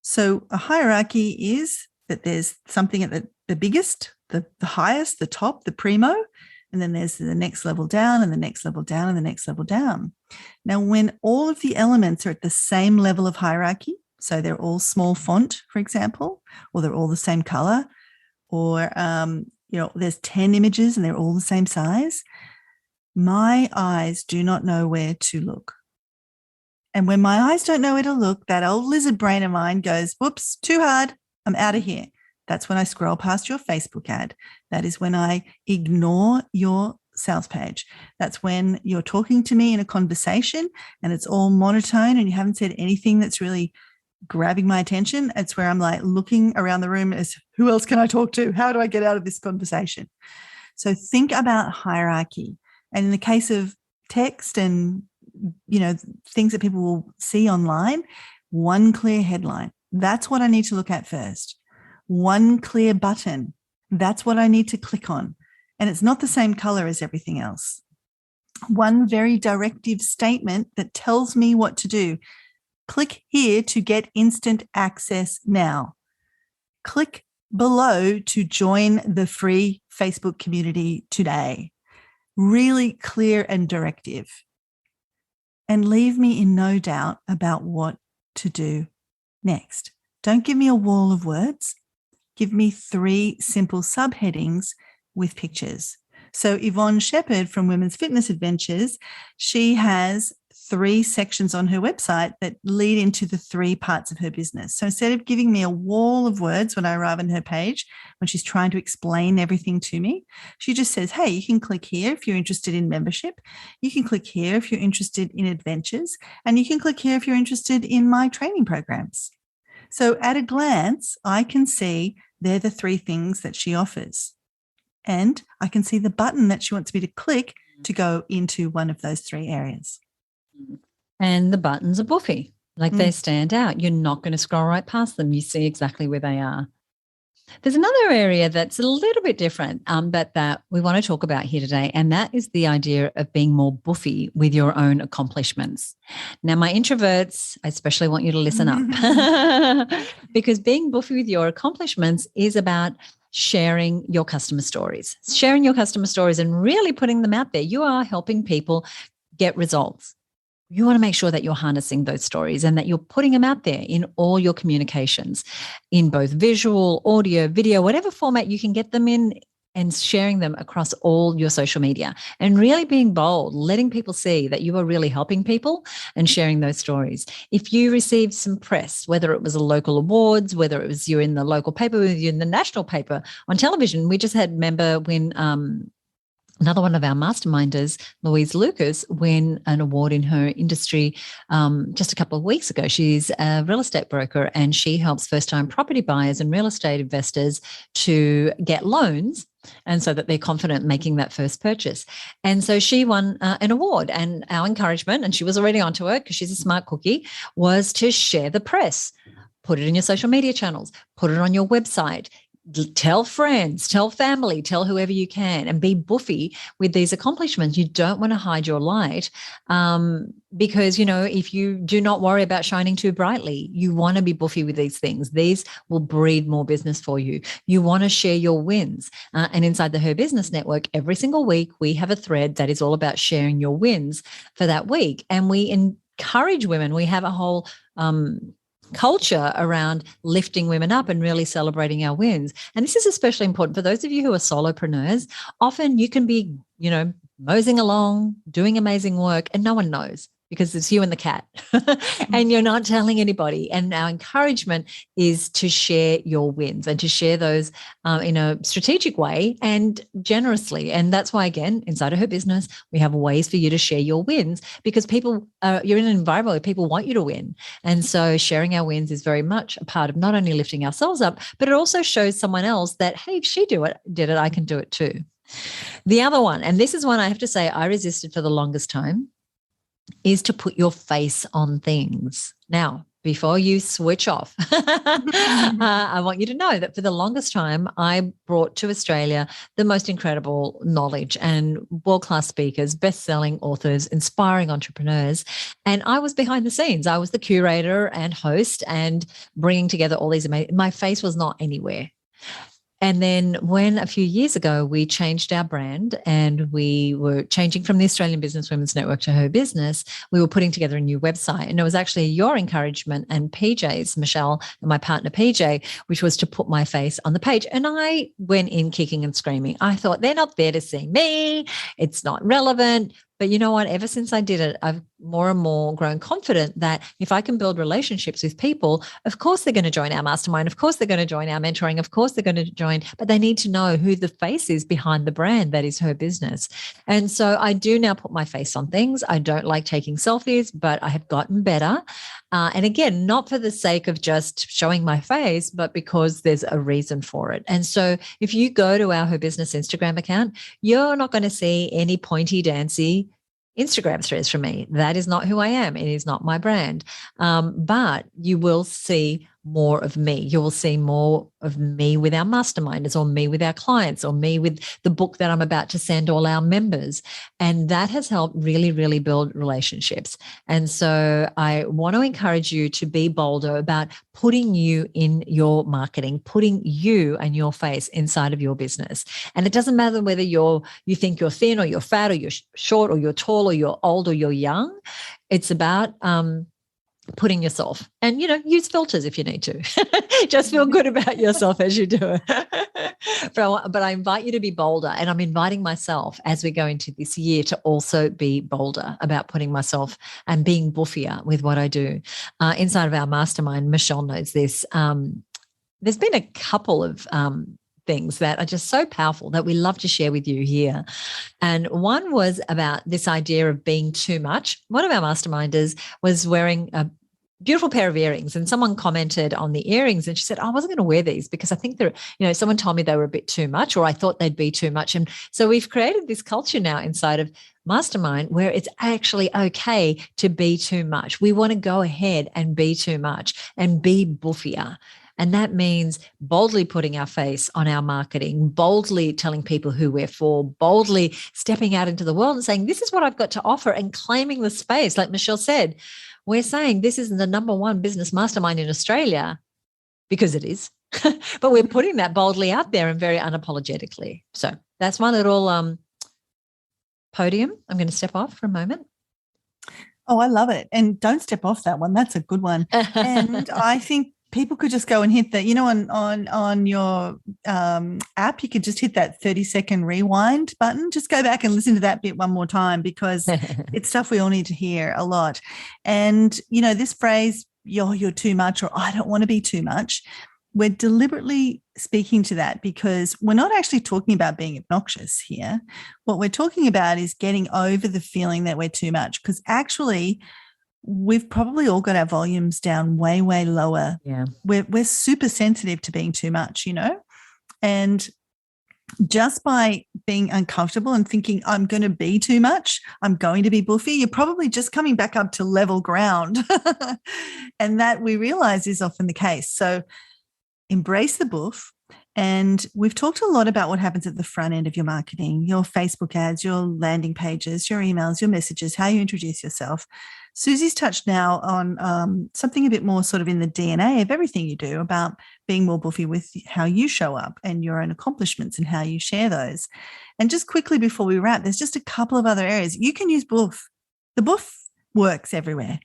B: So a hierarchy is that there's something at the biggest, the highest, the top, the primo, and then there's the next level down and the next level down and the next level down. Now, when all of the elements are at the same level of hierarchy, so they're all small font, for example, or they're all the same color, or, there's 10 images and they're all the same size, my eyes do not know where to look. And when my eyes don't know where to look, that old lizard brain of mine goes, whoops, too hard, I'm out of here. That's when I scroll past your Facebook ad. That is when I ignore your sales page. That's when you're talking to me in a conversation and it's all monotone and you haven't said anything that's really grabbing my attention. It's where I'm like looking around the room as who else can I talk to? How do I get out of this conversation? So think about hierarchy. And in the case of text and, things that people will see online, one clear headline. That's what I need to look at first. One clear button. That's what I need to click on. And it's not the same color as everything else. One very directive statement that tells me what to do. Click here to get instant access now. Click below to join the free Facebook community today. Really clear and directive. And leave me in no doubt about what to do next. Don't give me a wall of words. Give me 3 simple subheadings with pictures. So Yvonne Shepherd from Women's Fitness Adventures, she has 3 sections on her website that lead into the 3 parts of her business. So instead of giving me a wall of words when I arrive on her page, when she's trying to explain everything to me, she just says, hey, you can click here if you're interested in membership. You can click here if you're interested in adventures. And you can click here if you're interested in my training programs. So at a glance, I can see they're the 3 things that she offers. And I can see the button that she wants me to click to go into one of those 3 areas.
A: And the buttons are boofy. Like they stand out. You're not going to scroll right past them. You see exactly where they are. There's another area that's a little bit different, but that we want to talk about here today, and that is the idea of being more boofy with your own accomplishments. Now, my introverts, I especially want you to listen up because being boofy with your accomplishments is about sharing your customer stories, and really putting them out there. You are helping people get results. You want to make sure that you're harnessing those stories and that you're putting them out there in all your communications, in both visual, audio, video, whatever format you can get them in, and sharing them across all your social media, and really being bold, letting people see that you are really helping people and sharing those stories. If you received some press, whether it was a local awards, whether it was you in the local paper, whether you're in the national paper, on television, we just had, remember when another one of our masterminders, Louise Lucas, won an award in her industry just a couple of weeks ago. She's a real estate broker, and she helps first-time property buyers and real estate investors to get loans, and so that they're confident making that first purchase. And so she won an award, and our encouragement, and she was already onto it because she's a smart cookie, was to share the press. Put it in your social media channels, put it on your website, tell friends, tell family, tell whoever you can, and be boofy with these accomplishments. You don't want to hide your light because, if you do not worry about shining too brightly, you want to be boofy with these things. These will breed more business for you. You want to share your wins. And inside the Her Business Network, every single week, we have a thread that is all about sharing your wins for that week. And we encourage women. We have a whole culture around lifting women up and really celebrating our wins. And this is especially important for those of you who are solopreneurs. Often you can be, moseying along, doing amazing work, and no one knows because it's you and the cat and you're not telling anybody. And our encouragement is to share your wins and to share those in a strategic way and generously. And that's why, again, inside of Her Business, we have ways for you to share your wins because you're in an environment where people want you to win. And so sharing our wins is very much a part of not only lifting ourselves up, but it also shows someone else that, hey, if she did it, I can do it too. The other one, and this is one I have to say I resisted for the longest time, is to put your face on things. Now, before you switch off, I want you to know that for the longest time, I brought to Australia the most incredible knowledge and world-class speakers, best-selling authors, inspiring entrepreneurs. And I was behind the scenes. I was the curator and host and bringing together all these amazing, my face was not anywhere. And then when a few years ago, we changed our brand and we were changing from the Australian Business Women's Network to Her Business, we were putting together a new website. And it was actually your encouragement and PJ's, Michelle and my partner PJ, which was to put my face on the page. And I went in kicking and screaming. I thought, they're not there to see me. It's not relevant. But you know what? Ever since I did it, I've more and more grown confident that if I can build relationships with people, of course they're going to join our mastermind. Of course they're going to join our mentoring. Of course they're going to join, but they need to know who the face is behind the brand that is Her Business. And so I do now put my face on things. I don't like taking selfies, but I have gotten better. And again, not for the sake of just showing my face, but because there's a reason for it. And so if you go to our Her Business Instagram account, you're not going to see any pointy dancy Instagram threads from me. That is not who I am. It is not my brand. But you will see more of me. You will see more of me with our masterminders, or me with our clients, or me with the book that I'm about to send all our members. And that has helped really, really build relationships. And so I want to encourage you to be bolder about putting you in your marketing, putting you and your face inside of your business. And it doesn't matter whether you think you're thin or you're fat or you're short or you're tall or you're old or you're young. It's about putting yourself, and use filters if you need to. Just feel good about yourself as you do it. But I invite you to be bolder, and I'm inviting myself as we go into this year to also be bolder about putting myself and being boofier with what I do. Inside of our mastermind, Michelle knows this. There's been a couple of things that are just so powerful that we love to share with you here. And one was about this idea of being too much. One of our masterminders was wearing a beautiful pair of earrings, and someone commented on the earrings and she said, I wasn't going to wear these because I think someone told me they were a bit too much, or I thought they'd be too much. And so we've created this culture now inside of Mastermind where it's actually okay to be too much. We want to go ahead and be too much and be boofier. And that means boldly putting our face on our marketing, boldly telling people who we're for, boldly stepping out into the world and saying, this is what I've got to offer, and claiming the space. Like Michelle said, we're saying this is the number one business mastermind in Australia, because it is. But we're putting that boldly out there and very unapologetically. So that's my little podium. I'm going to step off for a moment.
B: Oh, I love it. And don't step off that one. That's a good one. And I think people could just go and hit that, on your app, you could just hit that 30-second rewind button. Just go back and listen to that bit one more time, because it's stuff we all need to hear a lot. And, this phrase, you're too much, or I don't want to be too much, we're deliberately speaking to that because we're not actually talking about being obnoxious here. What we're talking about is getting over the feeling that we're too much, because actually we've probably all got our volumes down way, way lower.
A: Yeah.
B: We're super sensitive to being too much, and just by being uncomfortable and thinking I'm going to be too much, I'm going to be boofy, you're probably just coming back up to level ground. And that we realize is often the case. So embrace the boof. And we've talked a lot about what happens at the front end of your marketing, your Facebook ads, your landing pages, your emails, your messages, how you introduce yourself. Suzi's touched now on something a bit more sort of in the DNA of everything you do, about being more boofy with how you show up and your own accomplishments and how you share those. And just quickly before we wrap, there's just a couple of other areas you can use boof. The boof works everywhere.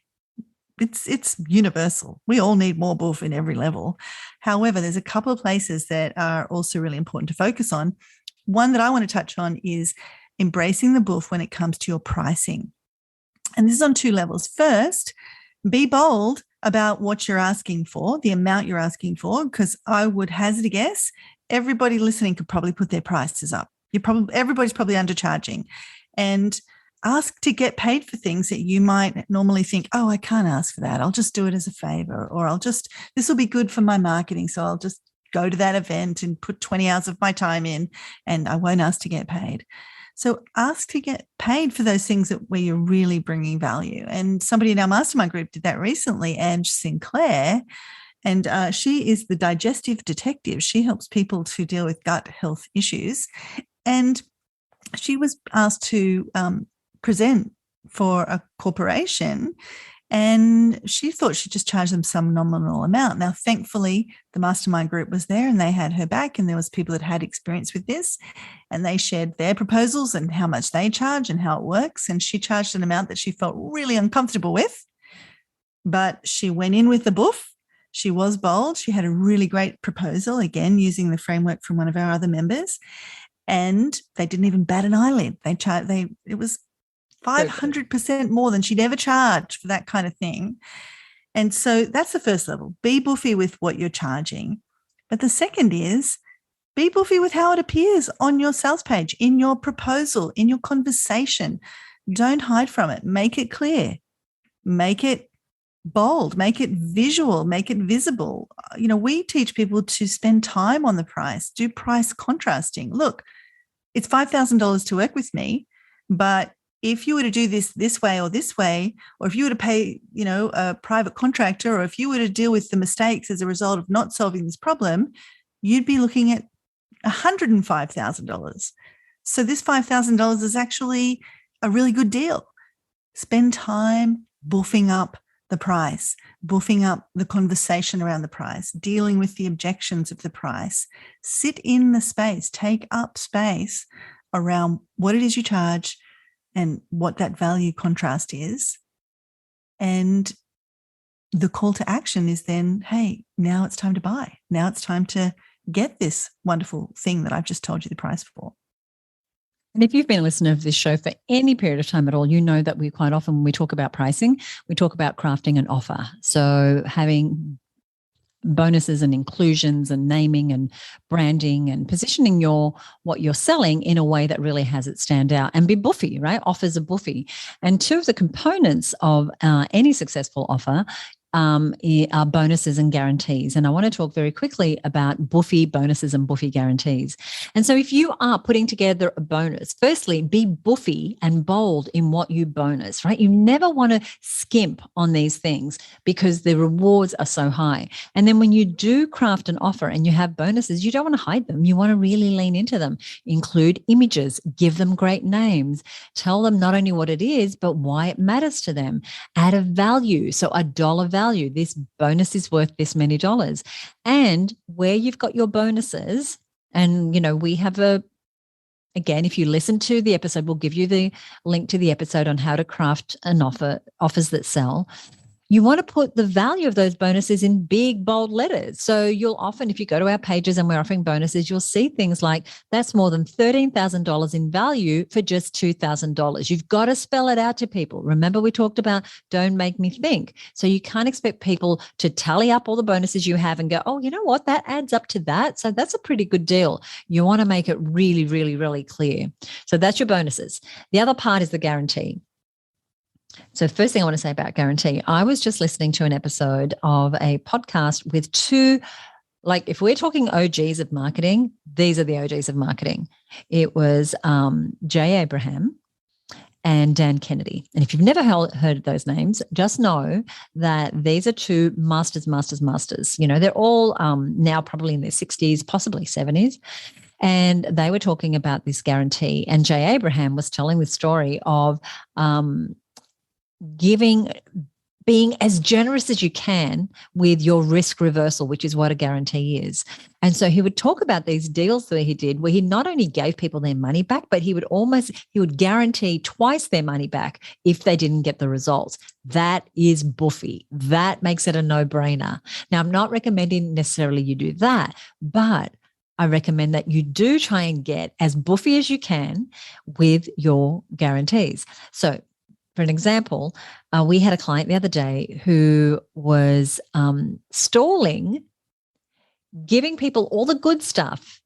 B: It's universal. We all need more boof in every level. However, there's a couple of places that are also really important to focus on. One that I want to touch on is embracing the boof when it comes to your pricing. And this is on two levels. First, be bold about what you're asking for, the amount you're asking for, because I would hazard a guess, everybody listening could probably put their prices up. Everybody's probably undercharging. And ask to get paid for things that you might normally think, oh, I can't ask for that. I'll just do it as a favor, or this will be good for my marketing. So I'll just go to that event and put 20 hours of my time in, and I won't ask to get paid. So ask to get paid for those things where you're really bringing value. And somebody in our mastermind group did that recently, Ange Sinclair, and she is the digestive detective. She helps people to deal with gut health issues. And she was asked to present for a corporation, and she thought she'd just charge them some nominal amount. Now, thankfully, the mastermind group was there and they had her back, and there was people that had experience with this, and they shared their proposals and how much they charge and how it works. And she charged an amount that she felt really uncomfortable with, but she went in with the boof. She was bold. She had a really great proposal, again, using the framework from one of our other members, and they didn't even bat an eyelid. It was 500% more than she'd ever charged for that kind of thing. And so that's the first level. Be boofy with what you're charging. But the second is be boofy with how it appears on your sales page, in your proposal, in your conversation. Don't hide from it. Make it clear. Make it bold. Make it visual. Make it visible. We teach people to spend time on the price, do price contrasting. Look, it's $5,000 to work with me, but if you were to do this way, or if you were to pay, a private contractor, or if you were to deal with the mistakes as a result of not solving this problem, you'd be looking at $105,000. So this $5,000 is actually a really good deal. Spend time boofing up the price, boofing up the conversation around the price, dealing with the objections of the price. Sit in the space, take up space around what it is you charge and what that value contrast is. And the call to action is then, hey, now it's time to buy. Now it's time to get this wonderful thing that I've just told you the price for.
A: And if you've been a listener of this show for any period of time at all, you know that we quite often, when we talk about pricing, we talk about crafting an offer. So having bonuses and inclusions and naming and branding and positioning what you're selling in a way that really has it stand out and be boofy, right? Offers are boofy. And two of the components of any successful offer are bonuses and guarantees. And I want to talk very quickly about BOOFY bonuses and BOOFY guarantees. And so if you are putting together a bonus, firstly, be BOOFY and bold in what you bonus, right? You never want to skimp on these things because the rewards are so high. And then when you do craft an offer and you have bonuses, you don't want to hide them. You want to really lean into them. Include images, give them great names, tell them not only what it is, but why it matters to them. Add a value. So a dollar value. This bonus is worth this many dollars. And where you've got your bonuses, and, we have again, if you listen to the episode, we'll give you the link to the episode on how to craft an offers that sell. You want to put the value of those bonuses in big, bold letters. So you'll often, if you go to our pages and we're offering bonuses, you'll see things like, that's more than $13,000 in value for just $2,000. You've got to spell it out to people. Remember, we talked about don't make me think. So you can't expect people to tally up all the bonuses you have and go, oh, you know what, that adds up to that. So that's a pretty good deal. You want to make it really, really, really clear. So that's your bonuses. The other part is the guarantee. So first thing I want to say about guarantee, I was just listening to an episode of a podcast with two, like if we're talking OGs of marketing, these are the OGs of marketing. It was Jay Abraham and Dan Kennedy. And if you've never heard those names, just know that these are two masters. They're all now probably in their 60s, possibly 70s. And they were talking about this guarantee. And Jay Abraham was telling the story of being as generous as you can with your risk reversal, which is what a guarantee is. And so he would talk about these deals that he did where he not only gave people their money back, but he would guarantee twice their money back if they didn't get the results. That is BOOFY. That makes it a no-brainer. Now, I'm not recommending necessarily you do that, but I recommend that you do try and get as BOOFY as you can with your guarantees. So for an example, we had a client the other day who was stalling, giving people all the good stuff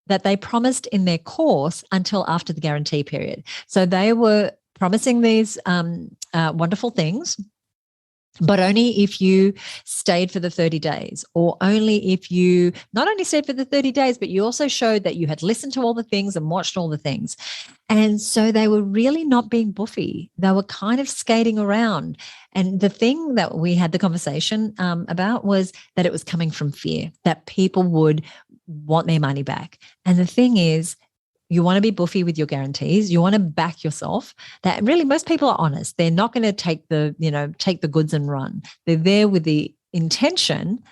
A: that they promised in their course until after the guarantee period. So they were promising these wonderful things, but only if you stayed for the 30 days, or only if you not only stayed for the 30 days, but you also showed that you had listened to all the things and watched all the things. And so they were really not being BOOFY. They were kind of skating around. And the thing that we had the conversation about was that it was coming from fear, that people would want their money back. And the thing is, you want to be BOOFY with your guarantees. You want to back yourself. That really, most people are honest. They're not going to take the goods and run. They're there with the intention,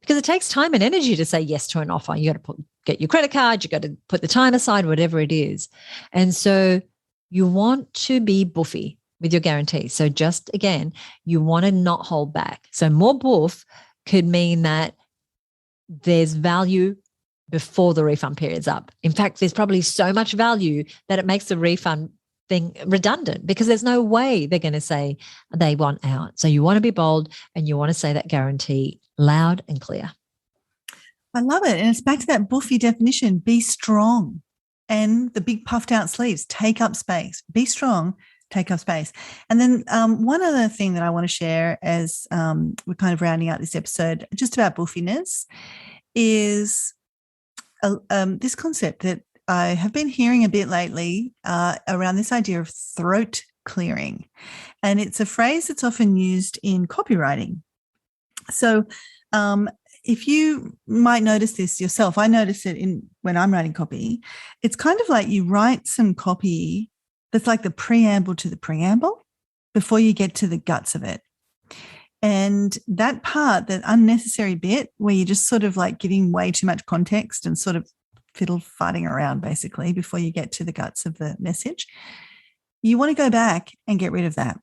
A: because it takes time and energy to say yes to an offer. You got to get your credit card. You got to put the time aside, whatever it is. And so you want to be BOOFY with your guarantees. So just again, you want to not hold back. So more BOOF could mean that there's value before the refund period's up. In fact, there's probably so much value that it makes the refund thing redundant, because there's no way they're going to say they want out. So you want to be bold and you want to say that guarantee loud and clear.
B: I love it. And it's back to that BOOFY definition, be strong. And the big puffed out sleeves, take up space. Be strong, take up space. And then one other thing that I want to share as we're kind of rounding out this episode just about BOOFiness is this concept that I have been hearing a bit lately around this idea of throat clearing. And it's a phrase that's often used in copywriting. So if you might notice this yourself, I notice it when I'm writing copy. It's kind of like you write some copy that's like the preamble to the preamble before you get to the guts of it. And that part, that unnecessary bit where you're just sort of like giving way too much context and sort of fiddle-farting around basically before you get to the guts of the message, you want to go back and get rid of that,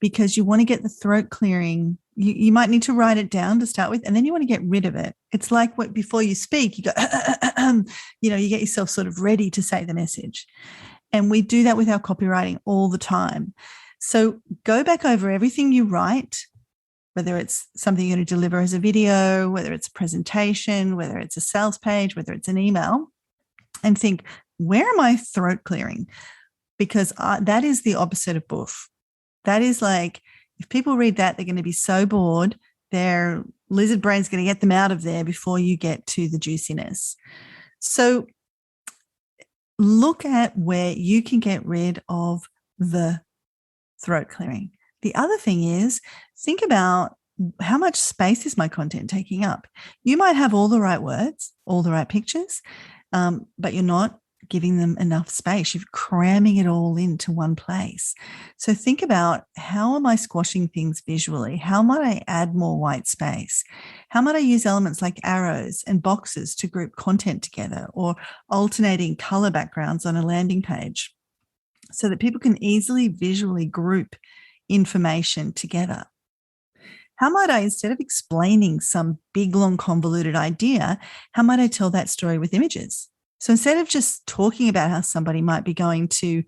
B: because you want to get the throat clearing. You might need to write it down to start with, and then you want to get rid of it. It's like before you speak, you go, you get yourself sort of ready to say the message. And we do that with our copywriting all the time. So go back over everything you write, whether it's something you're going to deliver as a video, whether it's a presentation, whether it's a sales page, whether it's an email, and think, where am I throat clearing? Because that is the opposite of BOOF. That is like If people read that, they're going to be so bored, their lizard brain's going to get them out of there before you get to the juiciness. So look at where you can get rid of the throat clearing. The other thing is, think about how much space is my content taking up? You might have all the right words, all the right pictures, but you're not giving them enough space. You're cramming it all into one place. So think about, how am I squashing things visually? How might I add more white space? How might I use elements like arrows and boxes to group content together, or alternating color backgrounds on a landing page so that people can easily visually group information together? How might I, instead of explaining some big, long, convoluted idea, how might I tell that story with images? So instead of just talking about how somebody might be going to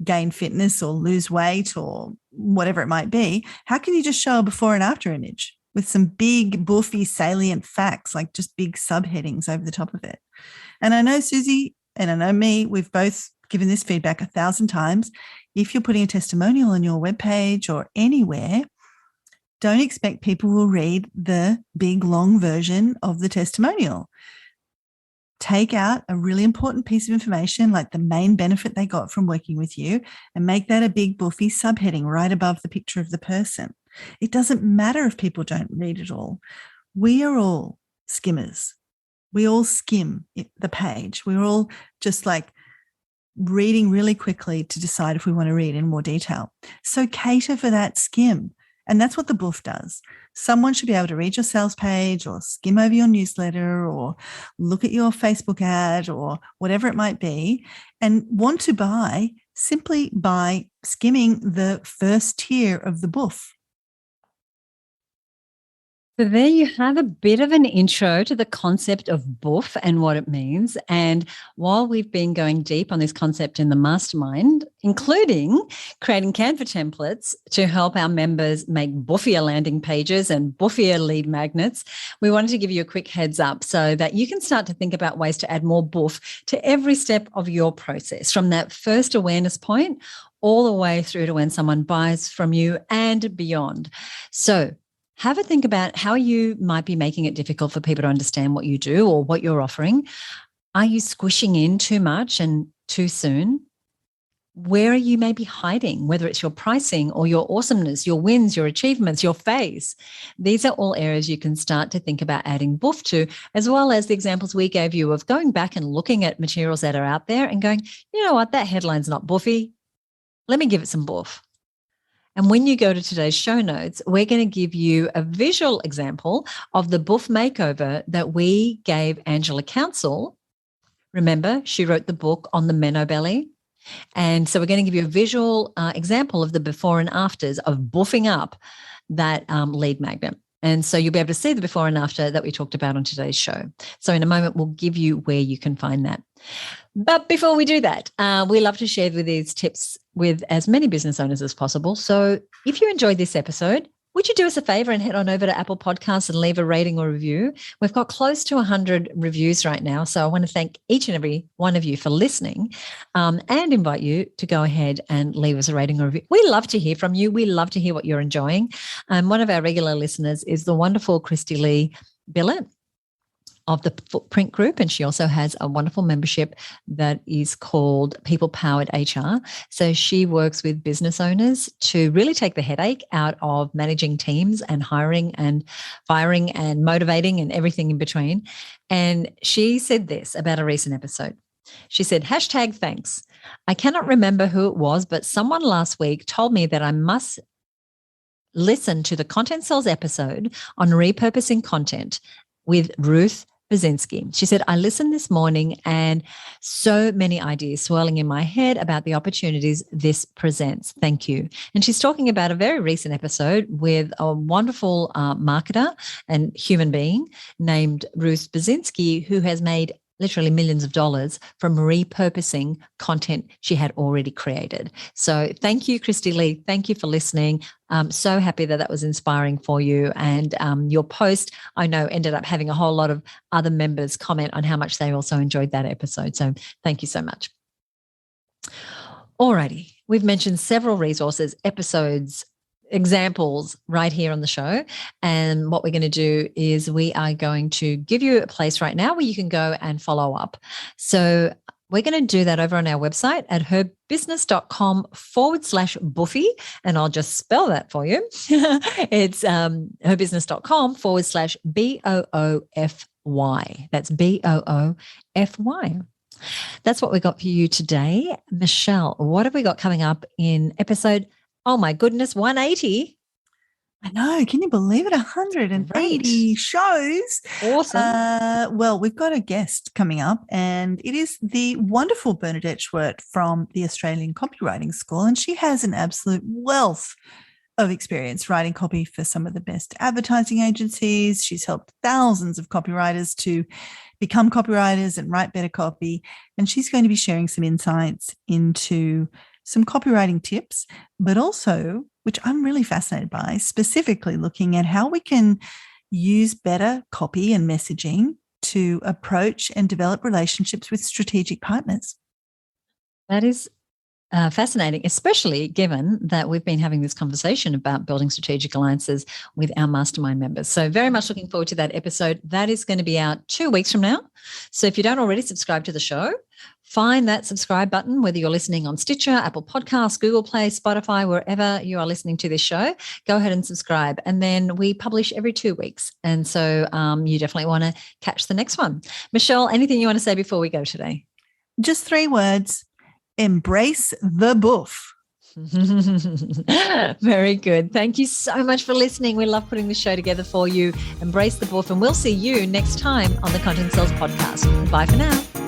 B: gain fitness or lose weight or whatever it might be, how can you just show a before and after image with some big, boofy, salient facts, like just big subheadings over the top of it? And I know Suzi and I know me, we've both given this feedback 1,000 times. If you're putting a testimonial on your webpage or anywhere, don't expect people will read the big, long version of the testimonial. Take out a really important piece of information, like the main benefit they got from working with you, and make that a big, boofy subheading right above the picture of the person. It doesn't matter if people don't read it all. We are all skimmers. We all skim the page. We're all just like reading really quickly to decide if we want to read in more detail. So cater for that skim. And that's what the BOOF does. Someone should be able to read your sales page or skim over your newsletter or look at your Facebook ad or whatever it might be and want to buy simply by skimming the first tier of the BOOF.
A: So there you have a bit of an intro to the concept of BOOF and what it means. And while we've been going deep on this concept in the Mastermind, including creating Canva templates to help our members make boofier landing pages and boofier lead magnets, we wanted to give you a quick heads up so that you can start to think about ways to add more BOOF to every step of your process, from that first awareness point all the way through to when someone buys from you and beyond. So have a think about how you might be making it difficult for people to understand what you do or what you're offering. Are you squishing in too much and too soon? Where are you maybe hiding, whether it's your pricing or your awesomeness, your wins, your achievements, your face? These are all areas you can start to think about adding BOOF to, as well as the examples we gave you of going back and looking at materials that are out there and going, you know what, that headline's not boofy. Let me give it some BOOF. And when you go to today's show notes, we're going to give you a visual example of the BOOF makeover that we gave Angela Council. Remember, she wrote the book on the Menno belly. And so we're going to give you a visual example of the before and afters of boofing up that lead magnet. And so you'll be able to see the before and after that we talked about on today's show. So in a moment, we'll give you where you can find that. But before we do that, we love to share with these tips with as many business owners as possible. So if you enjoyed this episode, would you do us a favor and head on over to Apple Podcasts and leave a rating or review? We've got close to 100 reviews right now. So I want to thank each and every one of you for listening and invite you to go ahead and leave us a rating or review. We love to hear from you. We love to hear what you're enjoying. One of our regular listeners is the wonderful Christy Lee Billett of the Footprint Group, and she also has a wonderful membership that is called People Powered HR. So she works with business owners to really take the headache out of managing teams and hiring and firing and motivating and everything in between. And she said this about a recent episode. She said, #thanks. I cannot remember who it was, but someone last week told me that I must listen to the Content Cells episode on repurposing content with Ruth Basinski. She said, I listened this morning and so many ideas swirling in my head about the opportunities this presents. Thank you. And she's talking about a very recent episode with a wonderful marketer and human being named Ruth Basinski, who has made literally millions of dollars from repurposing content she had already created. So thank you, Christy Lee. Thank you for listening. I'm so happy that was inspiring for you. And your post, I know, ended up having a whole lot of other members comment on how much they also enjoyed that episode. So thank you so much. Alrighty. We've mentioned several resources, episodes, examples right here on the show. And what we're going to do is we are going to give you a place right now where you can go and follow up. So we're going to do that over on our website at herbusiness.com/boofy. And I'll just spell that for you. It's herbusiness.com/BOOFY. That's BOOFY. That's what we got for you today. Michelle, what have we got coming up in episode, oh my goodness, 180?
B: I know. Can you believe it? 180 shows.
A: Awesome.
B: Well, we've got a guest coming up, and it is the wonderful Bernadette Schwert from the Australian Copywriting School, and she has an absolute wealth of experience writing copy for some of the best advertising agencies. She's helped thousands of copywriters to become copywriters and write better copy, and she's going to be sharing some insights into some copywriting tips, but also, which I'm really fascinated by, specifically looking at how we can use better copy and messaging to approach and develop relationships with strategic partners.
A: That is fascinating, especially given that we've been having this conversation about building strategic alliances with our mastermind members. So very much looking forward to that episode. That is going to be out 2 weeks from now. So if you don't already subscribe to the show, find that subscribe button, whether you're listening on Stitcher, Apple Podcasts, Google Play, Spotify, wherever you are listening to this show, go ahead and subscribe. And then we publish every 2 weeks. And so you definitely want to catch the next one. Michelle, anything you want to say before we go today?
B: Just 3 words. Embrace the BOOF.
A: Very good. Thank you so much for listening. We love putting this show together for you. Embrace the BOOF, and we'll see you next time on the Content Sales Podcast. Bye for now.